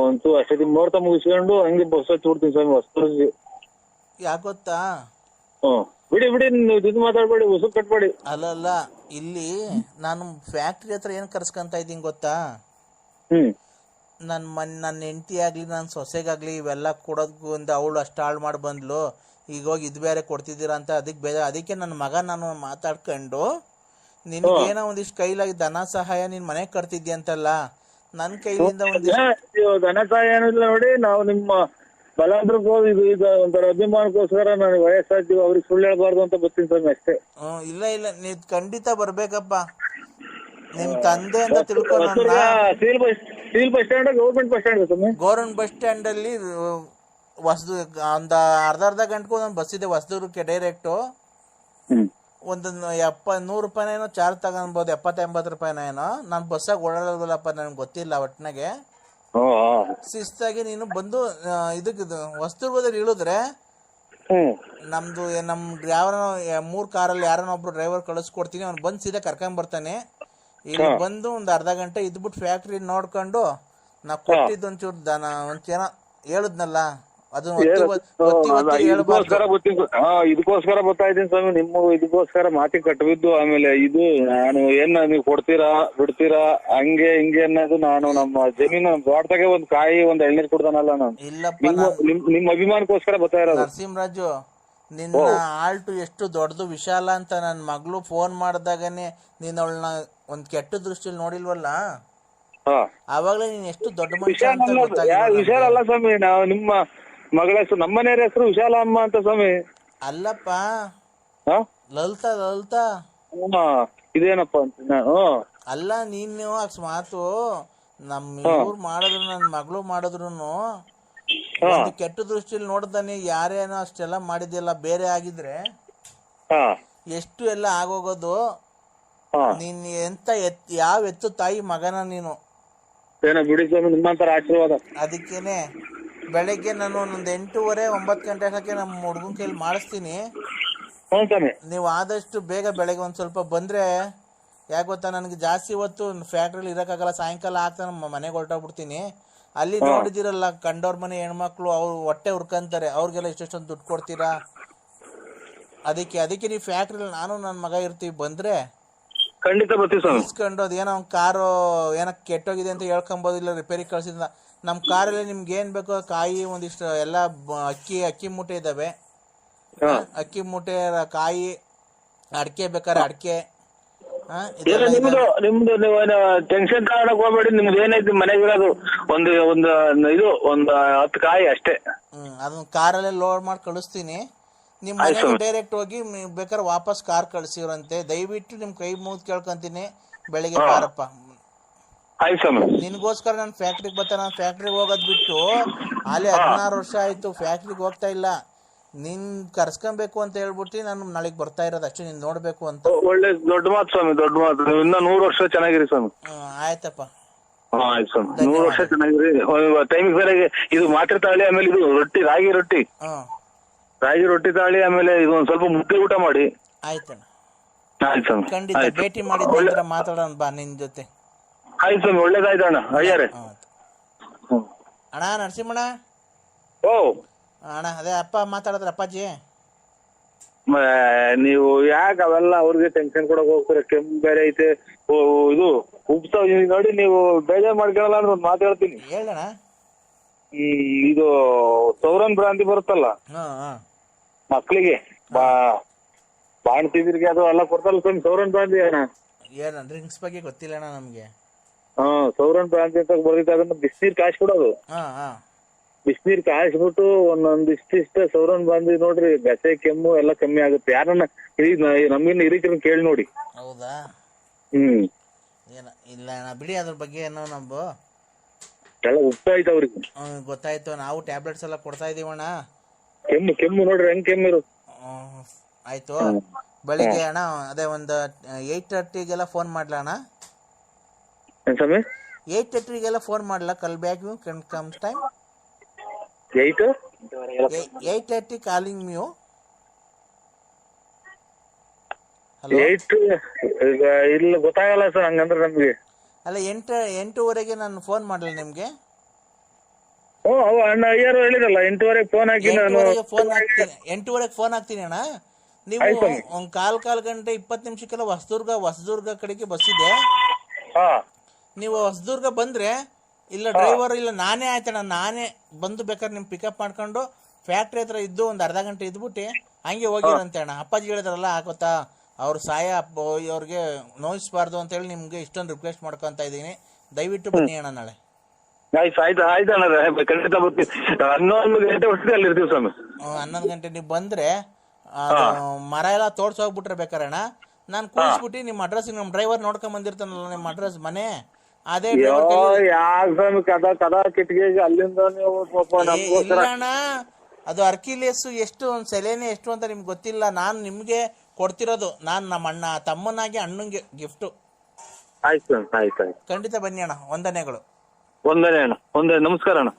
ಒಂದು ಅಷ್ಟೊತ್ತಿಗೆ ಮುಹೂರ್ತ ಮುಗಿಸ್ಕೊಂಡು ಹಂಗೆ ಬಸ್ ಹಚ್ಚಿ ಬಿಡ್ತೀನಿ ಸ್ವಾಮಿ ಹೊಸದುರ್ಗಿ. ಯಾಕೆ ಗೊತ್ತಾ? ಬಿಡಿ ನೀವು ಇದು ಮಾತಾಡ್ಬೇಡಿ, ಉಸು ಕಟ್ಬೇಡಿ. ಅಲ್ಲ ಇಲ್ಲಿ ನಾನು ಫ್ಯಾಕ್ಟ್ರಿ ಹತ್ರ ಏನು ಕರ್ಸ್ಕೊಂತ ಇದ್ದೀನಿ ಗೊತ್ತಾ? ನನ್ನ ಹೆಂಡತಿ ಆಗಲಿ ನನ್ನ ಸೊಸೆಗಾಗ್ಲಿ ಇವೆಲ್ಲ ಕೊಡೋದಕ್ಕೂ ಒಂದು ಅವಳು ಅಷ್ಟು ಹಾಳು ಮಾಡಿ ಬಂದ್ಲು, ಈಗ ಹೋಗಿ ಇದು ಬೇರೆ ಕೊಡ್ತಿದ್ದೀರಾ ಅಂತ ಅದಕ್ಕೆ ನನ್ನ ಮಗ ನಾನು ಮಾತಾಡ್ಕೊಂಡು ನಿನ್ಗೇನೋ ಒಂದಿಷ್ಟು ಕೈಲಾಗಿ ಧನ ಸಹಾಯ ನಿನ್ ಮನೆಗೆ ಕಟ್ತಿದ್ಯ ಅಂತಲ್ಲ, ನನ್ನ ಕೈಲಿಂದ ಒಂದಿಷ್ಟು ಧನ ಸಹಾಯ ಏನಿಲ್ಲ. ನೋಡಿ ನಾವು ನಿಮ್ಮ ಬಲಾದ್ರಕ್ಕೆ ಹೋಗಿ ಈಗ ಒಂಥರ ಅಭಿಮಾನಕ್ಕೋಸ್ಕರ ನಾನು ವಯಸ್ಸಾಗ್ತೀವಿ ಅವ್ರಿಗೆ ಸುಳ್ಳು ಹೇಳ್ಬಾರ್ದು ಅಂತ ಬರ್ತೀನಿ ಸ್ವಾಮಿ ಅಷ್ಟೇ. ಇಲ್ಲ ನೀವ್ ಖಂಡಿತ ಬರ್ಬೇಕಪ್ಪ. ನಿಮ್ ತಂದೆ ಅಂತ ತಿಳ್ಕೊಂಡು steel bus stand government bus stand ಸ್ವಾಮಿ. ಗೌರ್ಮೆಂಟ್ ಬಸ್ ಸ್ಟ್ಯಾಂಡ್ ಅಲ್ಲಿ ಒಂದು ಅರ್ಧ ಗಂಟೆಗೂ ಒಂದೊಂದು ಬಸ್ ಇದೆ ಹೊಸದುರ್ಗಕ್ಕೆ ಡೈರೆಕ್ಟು. ಒಂದು 100 ರೂಪಾಯಿನೇನೋ ಚಾರ್ಜ್ ತಗೊಬೋದು, 70-80 ರೂಪಾಯಿನೇನೋ. ನಾನು ಬಸ್ಸಾಗ ಓಡಾಡೋದಿಲ್ಲಪ್ಪ, ನನಗೆ ಗೊತ್ತಿಲ್ಲ ಒಟ್ಟಿನಾಗೆ. ಶಿಸ್ತಾಗಿ ನೀನು ಬಂದು ಇದಕ್ಕೆ ಹೊಸದುರ್ಗದಲ್ಲಿ ಇಳಿದ್ರೆ ನಮ್ದು ಯಾವ 3 ಕಾರಲ್ಲಿ ಯಾರನ್ನೊಬ್ರು ಡ್ರೈವರ್ ಕಳಿಸ್ಕೊಡ್ತೀನಿ. ಅವ್ನು ಬಂದು ಸೀದಾ ಕರ್ಕೊಂಡ್ ಬರ್ತಾನೆ. ಇಲ್ಲಿ ಬಂದು ಒಂದು ಅರ್ಧ ಗಂಟೆ ಇದ್ಬಿಟ್ಟು ಫ್ಯಾಕ್ಟ್ರಿ ನೋಡ್ಕೊಂಡು ನಾ ಕೊಟ್ಟಿದ್ದು ಒಂಚೂರು ದನ ಒಂಚೇನೋ ಹೇಳುದ್ನಲ್ಲ ಅದನ್ನ ಇದಕ್ಕೋಸ್ಕರ ಬರ್ತಾ ಇದ್ದೀನಿ ಸ್ವಾಮಿ. ನಿಮ್ಮ ಇದಕ್ಕೋಸ್ಕರ ಮಾತಿಗೆ ಕಟ್ಟಬಿದ್ದು ಆಮೇಲೆ ಇದು ನಾನು ಏನ್ ನೀವು ಕೊಡ್ತೀರಾ ಬಿಡ್ತೀರಾ ಹಂಗೆ ಹಿಂಗೆ ಅನ್ನೋದು ನಾನು ನಮ್ಮ ಜಮೀನು ತೋಟದಾಗೆ ಒಂದ್ ಕಾಯಿ ಒಂದ್ ಎಳ್ನೀರ್ ಕೊಡ್ತಾನಲ್ಲ ನಾನು ನಿಮ್ಮ ಅಭಿಮಾನಕ್ಕೋಸ್ಕರ ಬರ್ತಾ ಇರೋದು. ನರಸಿಂಹರಾಜು, ನಿನ್ನ ಆಲ್ಟು ಎಷ್ಟು ದೊಡ್ಡದು ವಿಶಾಲ ಅಂತ ನನ್ನ ಮಗಳು ಫೋನ್ ಮಾಡಿದಾಗನೆ ನೀನ್ ಅವಳನ್ನ ಒಂದ್ ಕೆಟ್ಟ ದೃಷ್ಟಿಯಲ್ಲಿ ನೋಡಿಲ್ವಲ್ಲ, ಆವಾಗ್ಲೇ ನೀನ್ ಎಷ್ಟು ದೊಡ್ಡ ಮನುಷ್ಯ ಅಂತ ಗೊತ್ತಾಗಿಲ್ಲ. ವಿಶಾಲ ಅಲ್ಲ ಸ್ವಾಮಿ, ನಾವು ನಿಮ್ಮ ಮಗಳ ಹೆಸರು ನಮ್ಮನೆಯವ್ರ ಹೆಸರು ವಿಶಾಲ ಅಮ್ಮ ಅಂತ ಸ್ವಾಮಿ. ಅಲ್ಲಪ್ಪ ಲಲಿತಾ ಇದೇನಪ್ಪ ಅಂತ ಅಲ್ಲ. ನೀನು ಅಕಸ್ಮಾತ್ ಇವ್ರು ಮಾಡಿದ್ರು ನನ್ನ ಮಗಳು ಮಾಡಿದ್ರು ಕೆಟ್ಟ ದೃಷ್ಟಿಯಲ್ಲಿ ನೋಡ್ದಾನೆ ಯಾರೇನೋ ಅಷ್ಟೆಲ್ಲ ಮಾಡಿದ್ಯಲ್ಲ, ಬೇರೆ ಆಗಿದ್ರೆ ಎಷ್ಟು ಎಲ್ಲ ಆಗೋಗೋದು. ನೀನ್ ಎಂತ ಯಾವ ಎತ್ತು ತಾಯಿ ಮಗನ ನೀನು. ಬಿಡಿ ಸ್ವಾಮಿ, ನಿಮ್ಮಂತರ ಆಶೀರ್ವಾದ. ಅದಕ್ಕೇನೆ ಬೆಳಗ್ಗೆ ನಾನು ಒಂದೊಂದು 8:30-9 ಗಂಟೆ ಹಾಕಿ ನಮ್ಮ ಹುಡುಗನ ಕೈಲಿ ಮಾಡಿಸ್ತೀನಿ. ನೀವು ಆದಷ್ಟು ಬೇಗ ಬೆಳಗ್ಗೆ ಒಂದ್ ಸ್ವಲ್ಪ ಬಂದ್ರೆ, ಯಾಕೆ ಗೊತ್ತಾ, ನನಗೆ ಜಾಸ್ತಿ ಹೊತ್ತು ಫ್ಯಾಕ್ಟ್ರಿಲಿ ಇರಕ್ಕಾಗಲ್ಲ. ಸಾಯಂಕಾಲ ಆಗ್ತಾ ನಮ್ಮ ಮನೆಗೆ ಹೊರಟೋಗ್ಬಿಡ್ತೀನಿ. ಅಲ್ಲಿ ನೋಡಿದಿರಲ್ಲ ಕಂಡವ್ರ ಮನೆ ಹೆಣ್ಮಕ್ಳು, ಅವ್ರು ಹೊಟ್ಟೆ ಹುರ್ಕಂತಾರೆ, ಅವ್ರಿಗೆಲ್ಲ ಇಷ್ಟೊಂದು ದುಡ್ಡು ಕೊಡ್ತೀರಾ. ಅದಕ್ಕೆ ನೀವು ಫ್ಯಾಕ್ಟ್ರಿಲಿ ನಾನು ನನ್ನ ಮಗ ಇರ್ತೀವಿ. ಬಂದ್ರೆ ಖಂಡಿತ ಇಸ್ಕೊಂಡು ಅದೇನೋ ಕಾರು ಏನೋ ಕೆಟ್ಟೋಗಿದೆ ಅಂತ ಹೇಳ್ಕೊಂಬೋದು, ಇಲ್ಲ ರಿಪೇರಿ ಕಳ್ಸಿದ. ನಮ್ಮ ಕಾರಲ್ಲಿ ನಿಮ್ಗೆ ಏನ್ ಬೇಕೋ ಕಾಯಿ ಒಂದಿಷ್ಟು ಎಲ್ಲ ಅಕ್ಕಿ ಮೂಟೆ ಇದಾವೆ, ಅಕ್ಕಿ ಮೂಟೆ, ಕಾಯಿ, ಅಡಿಕೆ ಬೇಕಾದ್ರೆ ಅಡಿಕೆ, ಇದೆಲ್ಲ ಇದೆ. ನಿಮ್ದು ನೀವು ಟೆನ್ಷನ್ ತಗೊಳಕ್ ಹೋಗ್ಬೇಡಿ. ನಿಮ್ದು ಏನೈತಿ ಮನೆಗಿರೋದು ಒಂದು ಇದು ಒಂದು 10 ಕಾಯಿ ಅಷ್ಟೇ. ಅದನ್ನ ಕಾರಲ್ಲೇ ಲೋಡ್ ಮಾಡಿ ಕಳಿಸ್ತೀನಿ. ನಿಮ್ಮ ಮನೆಗೆ ಡೈರೆಕ್ಟ್ ಹೋಗಿ ಬೇಕಾದ್ರೆ ವಾಪಸ್ ಕಾರ್ ಕಳಿಸಿರಂತೆ. ದಯವಿಟ್ಟು ನಿಮ್ ಕೈ ಮುಗಿದು ಕೇಳ್ಕೊಂತೀನಿ, ಬೆಳಿಗ್ಗೆ ಬಾರಪ್ಪ. ನಿನ್ಗೋಸ್ಕರ ನಾನು ಫ್ಯಾಕ್ಟ್ರಿಗೆ ಬರ್ತಾ, ನಾನು ಫ್ಯಾಕ್ಟ್ರಿಗೆ ಹೋಗೋದ್ ಬಿಟ್ಟು ಅಲ್ಲಿ 16 ವರ್ಷ ಆಯ್ತು ಫ್ಯಾಕ್ಟ್ರಿಗೆ ಹೋಗ್ತಾ ಇಲ್ಲ. ನಿನ್ ಕರ್ಸ್ಕೊಬೇಕು ಅಂತ ಹೇಳ್ಬಿಟ್ಟು ನಾನು ನಾಳೆಗೆ ಬರ್ತಾ ಇರೋದು ಅಷ್ಟೇ, ನೀನ್ ನೋಡ್ಬೇಕು ಅಂತ. ಒಳ್ಳೆ ದೊಡ್ಡ ಮಾತು ಸ್ವಾಮಿ, ದೊಡ್ಡ ಮಾತು. ನೀವು ಇನ್ನ 100 ವರ್ಷ ಚೆನ್ನಾಗಿರಿ ಸ್ವಾಮಿ. ಆಯ್ತಪ್ಪ. ಆಯ್ತು ಸ್ವಾಮಿ, 100 ವರ್ಷ ಚೆನ್ನಾಗಿರಿ. ಟೈಮಿಗೆ ಸರಿಯಾಗಿ ಇದು ಮಾತ್ರೆ ತಾಳಿ, ಆಮೇಲೆ ಇದು ರೊಟ್ಟಿ, ರಾಗಿ ರೊಟ್ಟಿ ತಾಳಿ, ಆಮೇಲೆ ಇದು ಒಂದ್ ಸ್ವಲ್ಪ ಮುದ್ದೆ ಊಟ ಮಾಡಿ. ಆಯ್ತಣ್ಣ, ಆಯ್ತು ಸ್ವಾಮಿ. ಖಂಡಿತ ಭೇಟಿ ಮಾಡಿದ್ರೆ ಮಾತಾಡೋಣ ಬಾ ನಿನ್ ಜೊತೆ. ಆಯ್ತು ಸ್ವಾಮಿ, ಒಳ್ಳೇದಾಯ್ತಣ್ಣ. ಅಯ್ಯಾರೆ ಅಣ್ಣ, ನರಸಿಂಹಣ್ಣ. ಓ ಅಣ್ಣ, ಅದೇ ಅಪ್ಪ ಮಾತಾಡಿದ್ರ ಅಪ್ಪಾಜಿ. ನೀವು ಯಾಕೆ ಅವೆಲ್ಲ ಅವ್ರಿಗೆ ಟೆನ್ಷನ್ ಕೊಡಕ್ ಹೋಗ್ತೀರ? ಕೆಮ್ಮು ಬೇರೆ ಐತೆ, ಇದು ಉಪ್ತಾವ್ ನೋಡಿ. ನೀವು ಬೇಜಾರ್ ಮಾಡ್ಕೊಳಲ್ಲ ಅಂದ್ರೆ ಒಂದ್ ಮಾತು ಹೇಳ್ತೀನಿ. ಹೇಳಣ್ಣ. ಇದು ಸೌರನ್ ಭ್ರಾಂತಿ ಬರುತ್ತಲ್ಲ ಮಕ್ಳಿಗೆ, ಬಾಣ್ತಿದ್ರಿಗೆ ಅದು ಎಲ್ಲ ಕೊಡ್ತಲ್ಲ ಸ್ವಾಮಿ, ಸೌರನ್ ಭ್ರಾಂತಿ. ಏನ ಡ್ರಿಂಕ್ಸ್ ಬಗ್ಗೆ ಗೊತ್ತಿಲ್ಲ ಅಣ್ಣ ನಮ್ಗೆ. ಸೌರನ್ ಭ್ರಾಂತಿ ಅಂತ ಬರ್ತೈತೆ. ಅದನ್ನ ಬಿಸಿನೀರ್ ಕಾಯಿಸಿ ಕೊಡೋದು. ಬಿಸಿನೀರ್ ಕಾಯಿಸ್ಬಿಟ್ಟು ಒಂದೊಂದಿಷ್ಟ ಸೌರನ್ ಭ್ರಾಂತಿ ನೋಡ್ರಿ, ಗಸೆ ಕೆಮ್ಮು ಎಲ್ಲ ಕಮ್ಮಿ ಆಗುತ್ತೆ. ಯಾರನ್ನ ನಮ್ಗಿನ್ನ ಹಿರಿಕರನ್ನ ಕೇಳಿ ನೋಡಿ. ಹೌದಾ? ಏನ ಇಲ್ಲ ಅಣ್ಣ ಬಿಡಿ, ಅದ್ರ ಬಗ್ಗೆ ಏನೋ ನಮ್ದು ಎಲ್ಲ ಉಪ್ಪಾಯ್ತು ಅವ್ರಿಗೆ. ಗೊತ್ತಾಯ್ತು. ನಾವು ಟ್ಯಾಬ್ಲೆಟ್ಸ್ ಎಲ್ಲ ಕೊಡ್ತಾ ಇದೀವಣ್ಣ. ಕೆಮ್ಮು ನೋಡ್ರಿ ಹೆಂಗ್ ಕೆಮ್ಮಿರು. ಆಯ್ತು, ಬೆಳಿಗ್ಗೆ ಅಣ್ಣ ಅದೇ ಒಂದು 8:30ಗೆಲ್ಲ ಫೋನ್ ಮಾಡ್ಲಾ ಅಣ್ಣ? 8:30ಗೆಲ್ಲ ಫೋನ್ ಮಾಡ್ಲಾ? Call back you can come time 8:30 calling you. ಇಲ್ಲ ಗೊತ್ತಾಗಲ್ಲ ಸರ್, ಹಂಗಂದ್ರೆ ನಮ್ಗೆ. ಅಲ್ಲ 8:30ಗೆ ನಾನು ಫೋನ್ ಮಾಡಲ್ಲ ನಿಮ್ಗೆ? ಅಣ್ಣ ಅಯ್ಯಾರು ಹೇಳಿರಲ್ಲ 8:30ಗೆ ಫೋನ್ ಹಾಕಿ. 8:30ಗೆ ಫೋನ್ ಹಾಕ್ತೀನಿ ಅಣ್ಣ. ನೀವು ಒಂದ್ ಕಾಲ್ ಗಂಟೆ 20 ನಿಮಿಷಕ್ಕೆಲ್ಲ ಹೊಸದುರ್ಗ ಕಡೆಗೆ ಬಸ್ ಇದೆ. ನೀವು ಹೊಸದುರ್ಗ ಬಂದ್ರೆ ಇಲ್ಲ ಡ್ರೈವರ್ ಇಲ್ಲ ನಾನೇ ಆಯ್ತಣ್ಣ, ನಾನೇ ಬಂದು ಬೇಕಾದ್ರೆ ನಿಮ್ ಪಿಕಪ್ ಮಾಡ್ಕೊಂಡು ಫ್ಯಾಕ್ಟ್ರಿ ಹತ್ರ ಇದ್ದು ಒಂದ್ ಅರ್ಧ ಗಂಟೆ ಇದ್ಬಿಟ್ಟು ಹಂಗೆ ಹೋಗಿರಂತೆ ಅಣ್ಣ. ಅಪ್ಪಾಜಿ ಹೇಳಿದ್ರಲ್ಲ ಆಗೋತ್ತಾ, ಅವ್ರ ಸಾಯ ಅವ್ರಿಗೆ ನೋಯಿಸ್ಬಾರ್ದು ಅಂತ ಹೇಳಿ ನಿಮ್ಗೆ ಇಷ್ಟೊಂದು ರಿಕ್ವೆಸ್ಟ್ ಮಾಡ್ಕೊಂತ ಇದೀನಿ. ದಯವಿಟ್ಟು ಬನ್ನಿ ಅಣ್ಣ ನಾಳೆ. ಆಯ್ತು ಅಣ್ಣ, ಖಂಡಿತ ಬರ್ತೀವಿ. 11 ಗಂಟೆ ಹೊತ್ತಿಗೆ ಅಲ್ಲಿ ಇರ್ತೀವಿ ಸ್ವಾಮಿ. 11 ಗಂಟೆ ನೀವು ಬಂದ್ರೆ ಮರ ಎಲ್ಲ ತೋಡ್ಸೋಗ್ಬಿಟ್ರೆ ಬೇಕಾರಣ್ಣ, ನಾನು ಕೂರಿಸ್ಬಿಟ್ಟು ನಿಮ್ಮ ಅಡ್ರೆಸ್, ನಮ್ಮ ಡ್ರೈವರ್ ನೋಡ್ಕೊಂಡ್ ಬಂದಿರ್ತಾನಲ್ಲ ನಿಮ್ಮ ಅಡ್ರೆಸ್ ಮನೆ, ಅದೇ ಅಲ್ಲಿಂದ ಅಣ್ಣ. ಅದು ಅರ್ಕಿಲೇಸು ಎಷ್ಟು, ಒಂದು ಸೆಲೆನೆ ಎಷ್ಟು ಅಂತ ನಿಮ್ಗೆ ಗೊತ್ತಿಲ್ಲ. ನಾನು ನಿಮ್ಗೆ ಕೊಡ್ತಿರೋದು, ನಾನು ನಮ್ಮ ತಮ್ಮನಾಗಿ ಅಣ್ಣಂಗೆ ಗಿಫ್ಟ್. ಆಯ್ತು, ಖಂಡಿತ ಬನ್ನಿ ಅಣ್ಣ. ವಂದನೆಗಳು. ಒಂದನೇ ಅಣ್ಣ, ನಮಸ್ಕಾರ ಅಣ್ಣ.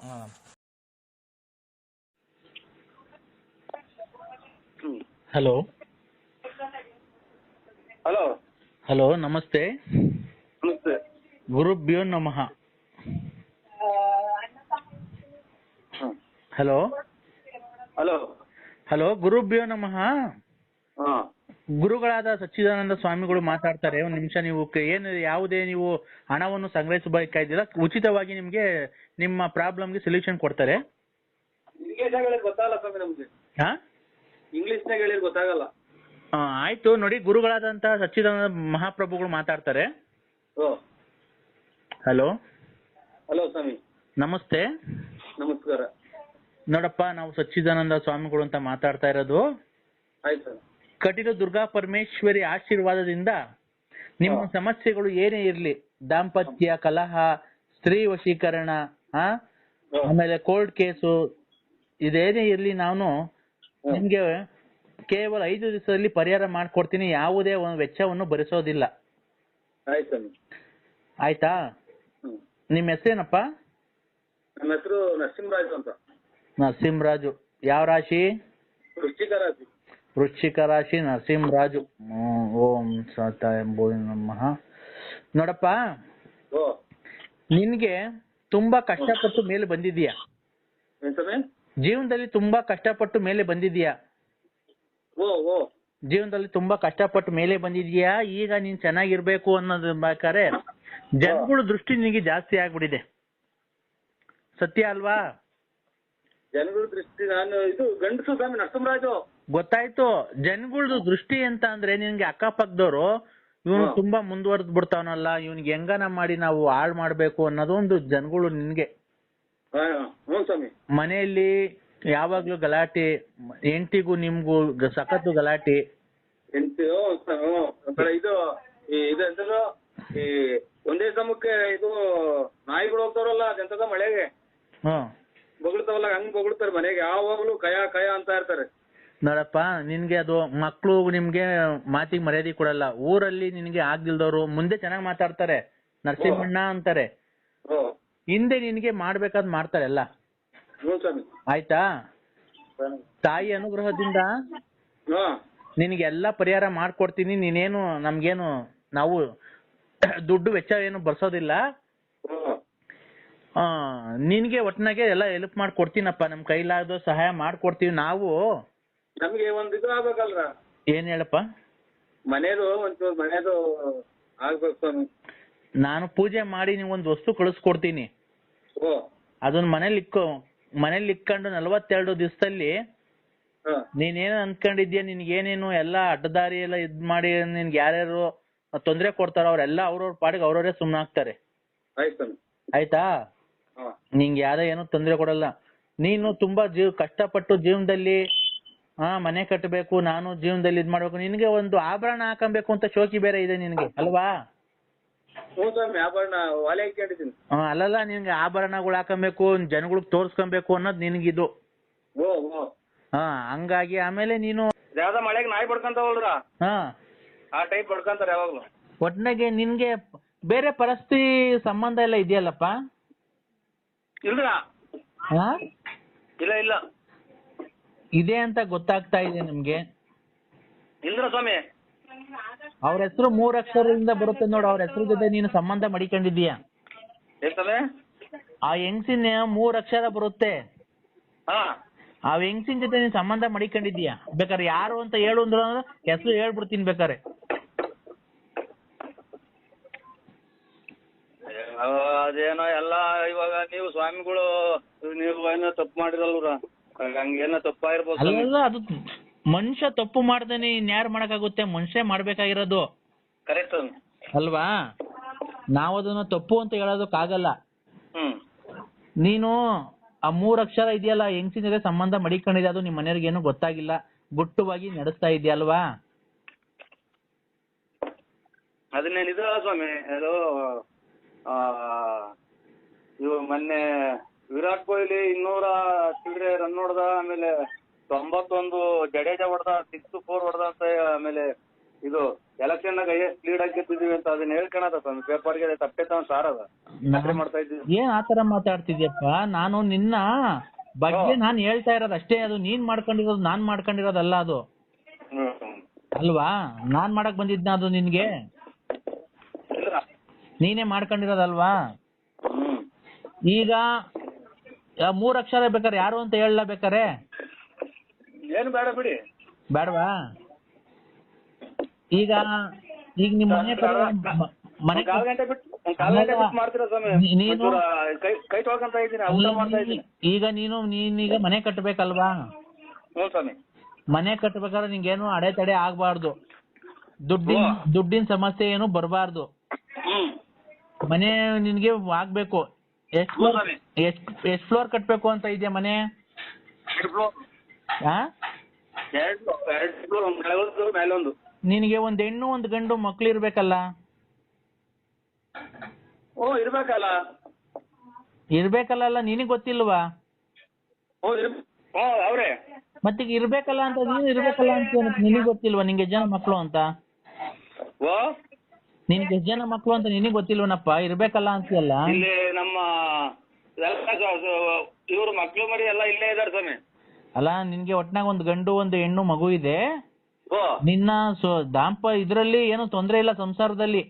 ಹಲೋ ನಮಸ್ತೆ. ಗುರುಭ್ಯೋ ನಮಃ. ಹಲೋ ಗುರುಭ್ಯೋ ನಮಃ. ಗುರುಗಳಾದ ಸಚ್ಚಿದಾನಂದ ಸ್ವಾಮಿಗಳು ಮಾತಾಡ್ತಾರೆ. ಒಂದು ನಿಮಿಷ. ನೀವು ಯಾವುದೇ ನೀವು ಹಣವನ್ನು ಸಂಗ್ರಹಿಸಬೇಕಾಗಿಲ್ಲ, ಉಚಿತವಾಗಿ ನಿಮ್ಗೆ ನಿಮ್ಮ ಪ್ರಾಬ್ಲಮ್ಗೆ ಸೊಲ್ಯೂಷನ್ ಕೊಡ್ತಾರೆ. ಇಂಗ್ಲಿಷ್ನಾಗ ಹೇಳಿ ಗೊತ್ತಾಗಲ್ಲ. ಆಯ್ತು ನೋಡಿ, ಗುರುಗಳಾದಂತಹ ಸಚ್ಚಿದಾನಂದ ಮಹಾಪ್ರಭುಗಳು ಮಾತಾಡ್ತಾರೆ. ಹಲೋ ಸ್ವಾಮಿ, ನಮಸ್ತೆ. ನಮಸ್ಕಾರ. ನೋಡಪ್ಪ, ನಾವು ಸಚ್ಚಿದಾನಂದ ಸ್ವಾಮಿಗಳು ಅಂತ ಮಾತಾಡ್ತಾ ಇರೋದು. ಆಯ್ತು. ಕಟೀಲು ದುರ್ಗಾ ಪರಮೇಶ್ವರಿ ಆಶೀರ್ವಾದದಿಂದ ನಿಮ್ಮ ಸಮಸ್ಯೆಗಳು ಏನೇ ಇರ್ಲಿ, ದಾಂಪತ್ಯ ಕಲಹ, ಸ್ತ್ರೀ ವಶೀಕರಣ, ಆಮೇಲೆ ಕೋರ್ಟ್ ಕೇಸು, ಇದೇನೇ ಇರ್ಲಿ, ನಾನು ನಿಮ್ಗೆ ಕೇವಲ 5 ದಿವಸದಲ್ಲಿ ಪರಿಹಾರ ಮಾಡ್ಕೊಡ್ತೀನಿ. ಯಾವುದೇ ಒಂದು ವೆಚ್ಚವನ್ನು ಭರಿಸೋದಿಲ್ಲ. ಆಯ್ತಾ? ನಿಮ್ಮ ಹೆಸರೇನಪ್ಪ? ನಮ್ಮ ಹೆಸರು ನರಸಿಂಹರಾಜು ಅಂತ. ನರಸಿಂಹರಾಜು. ಯಾವ ರಾಶಿ? ವೃಶ್ಚಿಕ ರಾಶಿ. ನರಸಿಂಹರಾಜು. ಓಂ ಸತಾಯ ನಮಃ. ನೋಡಪ್ಪ, ನಿನ್ಗೆ ತುಂಬಾ ಕಷ್ಟಪಟ್ಟು ಮೇಲೆ ಬಂದಿದೀಯಾ ಜೀವನದಲ್ಲಿ, ತುಂಬಾ ಕಷ್ಟಪಟ್ಟು ಮೇಲೆ ಬಂದಿದೀಯಾ ಜೀವನದಲ್ಲಿ, ತುಂಬಾ ಕಷ್ಟಪಟ್ಟು ಮೇಲೆ ಬಂದಿದೀಯಾ. ಈಗ ನೀನ್ ಚೆನ್ನಾಗಿರ್ಬೇಕು ಅನ್ನೋದು ಬೇಕಾದ್ರೆ ಜನಗಳ ದೃಷ್ಟಿ ನಿನಗೆ ಜಾಸ್ತಿ ಆಗ್ಬಿಟ್ಟಿದೆ. ಸತ್ಯ ಅಲ್ವಾ? ಜನಗಳ ದೃಷ್ಟಿ, ನಾನು ಇದು ಗಂಡಸು ಸ್ವಾಮಿ ನರಸಿಂಹರಾಜು. ಗೊತ್ತಾಯ್ತು. ಜನಗಳದ್ದು ದೃಷ್ಟಿ ಅಂತ ಅಂದ್ರೆ ನಿನ್ಗೆ ಅಕ್ಕಪಕ್ಕದವರು ಇವನು ತುಂಬಾ ಮುಂದುವರೆದ್ ಬಿಡ್ತಾವನಲ್ಲ, ಇವ್ನಿಗೆ ಹೆಂಗನ ಮಾಡಿ ನಾವು ಹಾಳು ಮಾಡ್ಬೇಕು ಅನ್ನೋದು ಒಂದು ಜನಗಳು ನಿನ್ಗೆ. ಹ್ಞೂ ಸ್ವಾಮಿ. ಮನೆಯಲ್ಲಿ ಯಾವಾಗ್ಲೂ ಗಲಾಟೆ, ಹೆಂಡತಿಗೂ ನಿಮ್ಗೂ ಸಖತ್ತು ಗಲಾಟೆ. ಇದು ಎಂತದು ಈ ಒಂದೇ ಸಮಕ್ಕೆ ಇದು ನಾಯಿಗಳು ಹೋಗ್ತಾರಲ್ಲ ಅದೆಂತದ ಮಳೆಗೆ ಬೊಗಳ್ತಾವಲ್ಲ, ಹಂಗ್ ಬೊಗಳ್ತಾರೆ ಮನೆಗೆ. ಯಾವಾಗ್ಲೂ ಕಯ ಕಯ ಅಂತ ಇರ್ತಾರೆ. ನೋಡಪ್ಪ, ನಿನ್ಗೆ ಅದು ಮಕ್ಳು ನಿಮ್ಗೆ ಮಾತಿಗೆ ಮರ್ಯಾದೆ ಕೊಡಲ್ಲ. ಊರಲ್ಲಿ ನಿನ್ಗೆ ಆಗ್ದಿಲ್ದವ್ರು ಮುಂದೆ ಚೆನ್ನಾಗಿ ಮಾತಾಡ್ತಾರೆ, ನರಸಿಂಹಣ್ಣ ಅಂತಾರೆ, ಹಿಂದೆ ನಿನ್ಗೆ ಮಾಡ್ಬೇಕಾದ್ ಮಾಡ್ತಾರೆ ಎಲ್ಲ. ಆಯ್ತಾ? ತಾಯಿ ಅನುಗ್ರಹದಿಂದ ನಿನಗೆಲ್ಲ ಪರಿಹಾರ ಮಾಡ್ಕೊಡ್ತೀನಿ. ನೀನೇನು ನಮ್ಗೇನು ನಾವು ದುಡ್ಡು ವೆಚ್ಚ ಏನು ಬರ್ಸೋದಿಲ್ಲ. ನಿನ್ಗೆ ಒಟ್ನಾಗೆ ಎಲ್ಲ ಹೆಲ್ಪ್ ಮಾಡ್ಕೊಡ್ತೀನಪ್ಪ, ನಮ್ ಕೈಲಾದ ಸಹಾಯ ಮಾಡ್ಕೊಡ್ತೀವಿ ನಾವು. ನಮ್ಗೆ ಒಂದ್ ಇದು ಆಗ್ಬೇಕಲ್ರ. ಏನ್ ಹೇಳಪ್ಪ? ಮನೇದು ಒಂಚೂರು ಮನೇದು ಆಗ್ಬೇಕು ಸ್ವಾಮಿ. ನಾನು ಪೂಜೆ ಮಾಡಿ ನಿಮ್ಗೊಂದು ವಸ್ತು ಕಳಿಸ್ಕೊಡ್ತೀನಿ. ಅದನ್ನ ಮನೇಲಿ ಇಕ್ಕೊಂಡು 42 ದಿವಸದಲ್ಲಿ ನೀನೇನು ಅನ್ಕೊಂಡಿದ್ಯಾ, ನಿನ್ಗೇನೇನು ಎಲ್ಲ ಅಡ್ಡದಾರಿ ಎಲ್ಲ ಇದ್ ಮಾಡಿ ನಿನ್ಗೆ ಯಾರ್ಯಾರು ತೊಂದ್ರೆ ಕೊಡ್ತಾರೋ ಅವ್ರೆಲ್ಲ ಅವ್ರವ್ರ ಪಾಡಿಗೆ ಅವ್ರವರೇ ಸುಮ್ನಾಗ್ತಾರೆ. ಆಯ್ತಾ? ನಿಂಗೆ ಯಾರೇ ಏನು ತೊಂದ್ರೆ ಕೊಡಲ್ಲ. ನೀನು ತುಂಬಾ ಕಷ್ಟಪಟ್ಟು ಜೀವನದಲ್ಲಿ ಮನೆ ಕಟ್ಟಬೇಕು, ನಾನು ಜೀವನದಲ್ಲಿ ಇದ್ ಮಾಡ್ಬೇಕು, ನಿನ್ಗೆ ಒಂದು ಆಭರಣ ಹಾಕಬೇಕು ಅಂತ ಶೋಕಿ ಬೇರೆ ಇದೆ ನಿನ್ಗೆ ಅಲ್ವಾ? ಅಲ್ಲಲ್ಲ, ನಿನ್ಗೆ ಆಭರಣಗಳು ಹಾಕಬೇಕು, ಜನಗಳಿಗೆ ತೋರ್ಸ್ಕೊಬೇಕು ಅನ್ನೋದು ನಿನ್ಗಿದು. ಹಂಗಾಗಿ ಆಮೇಲೆ ನೀನು ಯಾವ್ದ ಮಳೆಗೆ ನಾಯಿ ಬಡ್ಕಂತಾವಲ್ರ, ಆ ಟೈಪ್ ಬಡ್ಕಂತಾರ ಯಾವಾಗ್ಲೂ. ಒಟ್ನಾಗೆ ನಿನ್ಗೆ ಬೇರೆ ಪರಿಸ್ಥಿತಿ ಸಂಬಂಧ ಎಲ್ಲ ಇದೆಯಲ್ಲಪ್ಪ? ಇಲ್ರ, ಇಲ್ಲ ಇಲ್ಲ ಇದೆ ಅಂತ ಗೊತ್ತಾಗ್ತಾ ಇದೆ ನಿಮ್ಗೆ. ಇಲ್ರ ಸ್ವಾಮಿ. ಅವ್ರ ಹೆಸರು 3 ಅಕ್ಷರದಿಂದ ಬರುತ್ತೆ ನೋಡು, ಅವ್ರ ಹೆಸರು ಜೊತೆ ನೀನು ಸಂಬಂಧ ಮಡಿಕೊಂಡಿದೀಯ. ಆ ಹೆಂಗ್ಸಿನ 3 ಅಕ್ಷರ ಬರುತ್ತೆ, ಆ ಹೆಂಗ್ಸಿನ ಜೊತೆ ನೀನ್ ಸಂಬಂಧ ಮಡಿಕೊಂಡಿದೀಯ. ಬೇಕಾದ್ರೆ ಯಾರು ಅಂತ ಹೇಳು ಅಂದ್ರೆ ಹೆಸರು ಹೇಳ್ಬಿಡ್ತೀನಿ ಬೇಕಾರೆ. ಅದೇನೋ ಎಲ್ಲ ಇವಾಗ ನೀವು ಸ್ವಾಮಿಗಳು ನೀವು ಏನೋ ತಪ್ಪು ಮಾಡಿರಲ್ರ, ಹಂಗೇನೋ ತಪ್ಪಾಗಿರ್ಬೋದು. ಅಲ್ಲ, ಅದು ಮನುಷ್ಯ ತಪ್ಪು ಮಾಡ್ದೇನೆ ಇನ್ಯಾರು ಮಾಡಕ್ಕಾಗುತ್ತೆ? ಮನುಷ್ಯ ಮಾಡ್ಬೇಕಾಗಿರೋದು. ಕರೆಕ್ಟ್ ಅಲ್ವಾ? ನಾವ್ ಅದನ್ನ ತಪ್ಪು ಅಂತ ಹೇಳೋದಕ್ಕಾಗಲ್ಲ. ನೀನು ಆ 3 ಅಕ್ಷರ ಇದೆಯಲ್ಲ, ಹೆಂಗ್ಸಿನ ಜೊತೆ ಸಂಬಂಧ ಮಡಿಕೊಂಡಿದೆ, ಅದು ನಿಮ್ ಮನೆಯವ್ರಿಗೆ ಏನು ಗೊತ್ತಾಗಿಲ್ಲ, ಗುಟ್ಟುವಾಗಿ ನಡೆಸ್ತಾ ಇದೆಯಲ್ವಾ? ಅದನ್ನೇನಿದೆ ಸ್ವಾಮಿ. ಅದು ಇವು ಮೊನ್ನೆ ವಿರಾಟ್ ಕೊಹ್ಲಿ 200 ಚಿಲ್ಲರೆ ರನ್ ಹೊಡೆದ, ಆಮೇಲೆ 91 ಜಡೇಜಾ ಹೊಡೆದ, 6-4 ಹೊಡೆದ ಅಂತ. ಆಮೇಲೆ ಇದು ಎಲೆಕ್ಷನ್ ನಾಗ ಲೀಡ್ ಆಗಿರ್ತಿದೀವಿ ಅಂತ ಅದನ್ನ ಹೇಳ್ಕೊಳದ ಸ್ವಾಮಿ. ಪೇಪರ್ಗೆ ತಪ್ಪೈತ ಸಾರ್ ಅದ ಮಾಡ್ತಾ ಇದ್ದೀವಿ. ಏನ್ ಆತರ ಮಾತಾಡ್ತಿದ್ಯಪ್ಪ? ನಾನು ನಿನ್ನ ಬಗ್ಗೆ ನಾನು ಹೇಳ್ತಾ ಇರೋದು ಅಷ್ಟೇ. ಅದು ನೀನ್ ಮಾಡ್ಕೊಂಡಿರೋದು ನಾನ್ ಮಾಡ್ಕೊಂಡಿರೋದಲ್ಲ ಅದು, ಅಲ್ವಾ? ನಾನ್ ಮಾಡಕ್ ಬಂದಿದ್ನ ಅದು ನಿನ್ಗೆ? ನೀನೇ ಮಾಡ್ಕೊಂಡಿರೋದಲ್ವಾ? ಈಗ 3 ಅಕ್ಷರ ಬೇಕಾರೆ ಯಾರು ಅಂತ ಹೇಳಲ್ಲ ಬೇಕಾರೆ? ಏನು ಬೇಡ ಬಿಡಿ. ಬೇಡವಾ? ಈಗ ನಿಮ್ ಮನೆ ಈಗ ನೀನೀಗ ಮನೆ ಕಟ್ಟಬೇಕಲ್ವಾ? ಮನೆ ಕಟ್ಟಬೇಕಾದ್ರೆ ನಿಂಗೇನು ಅಡೆತಡೆ ಆಗ್ಬಾರ್ದು, ದುಡ್ಡಿನ ಸಮಸ್ಯೆ ಏನು ಬರಬಾರ್ದು. ಮನೆ ನಿನ್ಗೆ ಆಗ್ಬೇಕು. ಎಷ್ಟ್ ಫ್ಲೋರ್ ಕಟ್ಬೇಕು ಅಂತ ಇದೆಯಾ ಮನೆ? 2 ಫ್ಲೋರ್. ನಿನಗೆ ಒಂದ್ ಹೆಣ್ಣು ಒಂದ್ ಗಂಡು ಮಕ್ಳು ಇರ್ಬೇಕಲ್ಲ? ಇರ್ಬೇಕಲ್ಲ, ನಿನಗ್ ಗೊತ್ತಿಲ್ವಾ? ಮತ್ತೀಗ ಇರ್ಬೇಕಲ್ಲ ಅಂತ ನೀನು ಇರ್ಬೇಕಲ್ಲ ಅಂತ ನಿನಗ್ ಗೊತ್ತಿಲ್ವಾ? ನಿಂಗೆ ಎಷ್ಟು ಜನ ಮಕ್ಳು ಅಂತ ನಿನ್ಗೆ ಎಷ್ಟು ಜನ ಮಕ್ಳು ಅಂತ ನಿನಗ್ ಗೊತ್ತಿಲ್ವನಪ್ಪ? ಇರ್ಬೇಕಲ್ಲ ಅಂತೀಯಲ್ಲ. ಇಲ್ಲಿ ನಮ್ಮ ಇವ್ರ ಮಕ್ಳು ಮರಿ ಎಲ್ಲ ಇಲ್ಲೇ ಇದಾರೆ ಸ್ವಾಮಿ. ಅಲ್ಲ, ನಿನ್ಗೆ ಒಟ್ನಾಗ ಒಂದ್ ಗಂಡು ಒಂದು ಹೆಣ್ಣು ಮಗು ಇದೆ. ನಿನ್ನ ಇದ್ರಲ್ಲಿ ಏನು ತೊಂದ್ರೆ ಇಲ್ಲ ಸಂಸಾರದಲ್ಲಿ?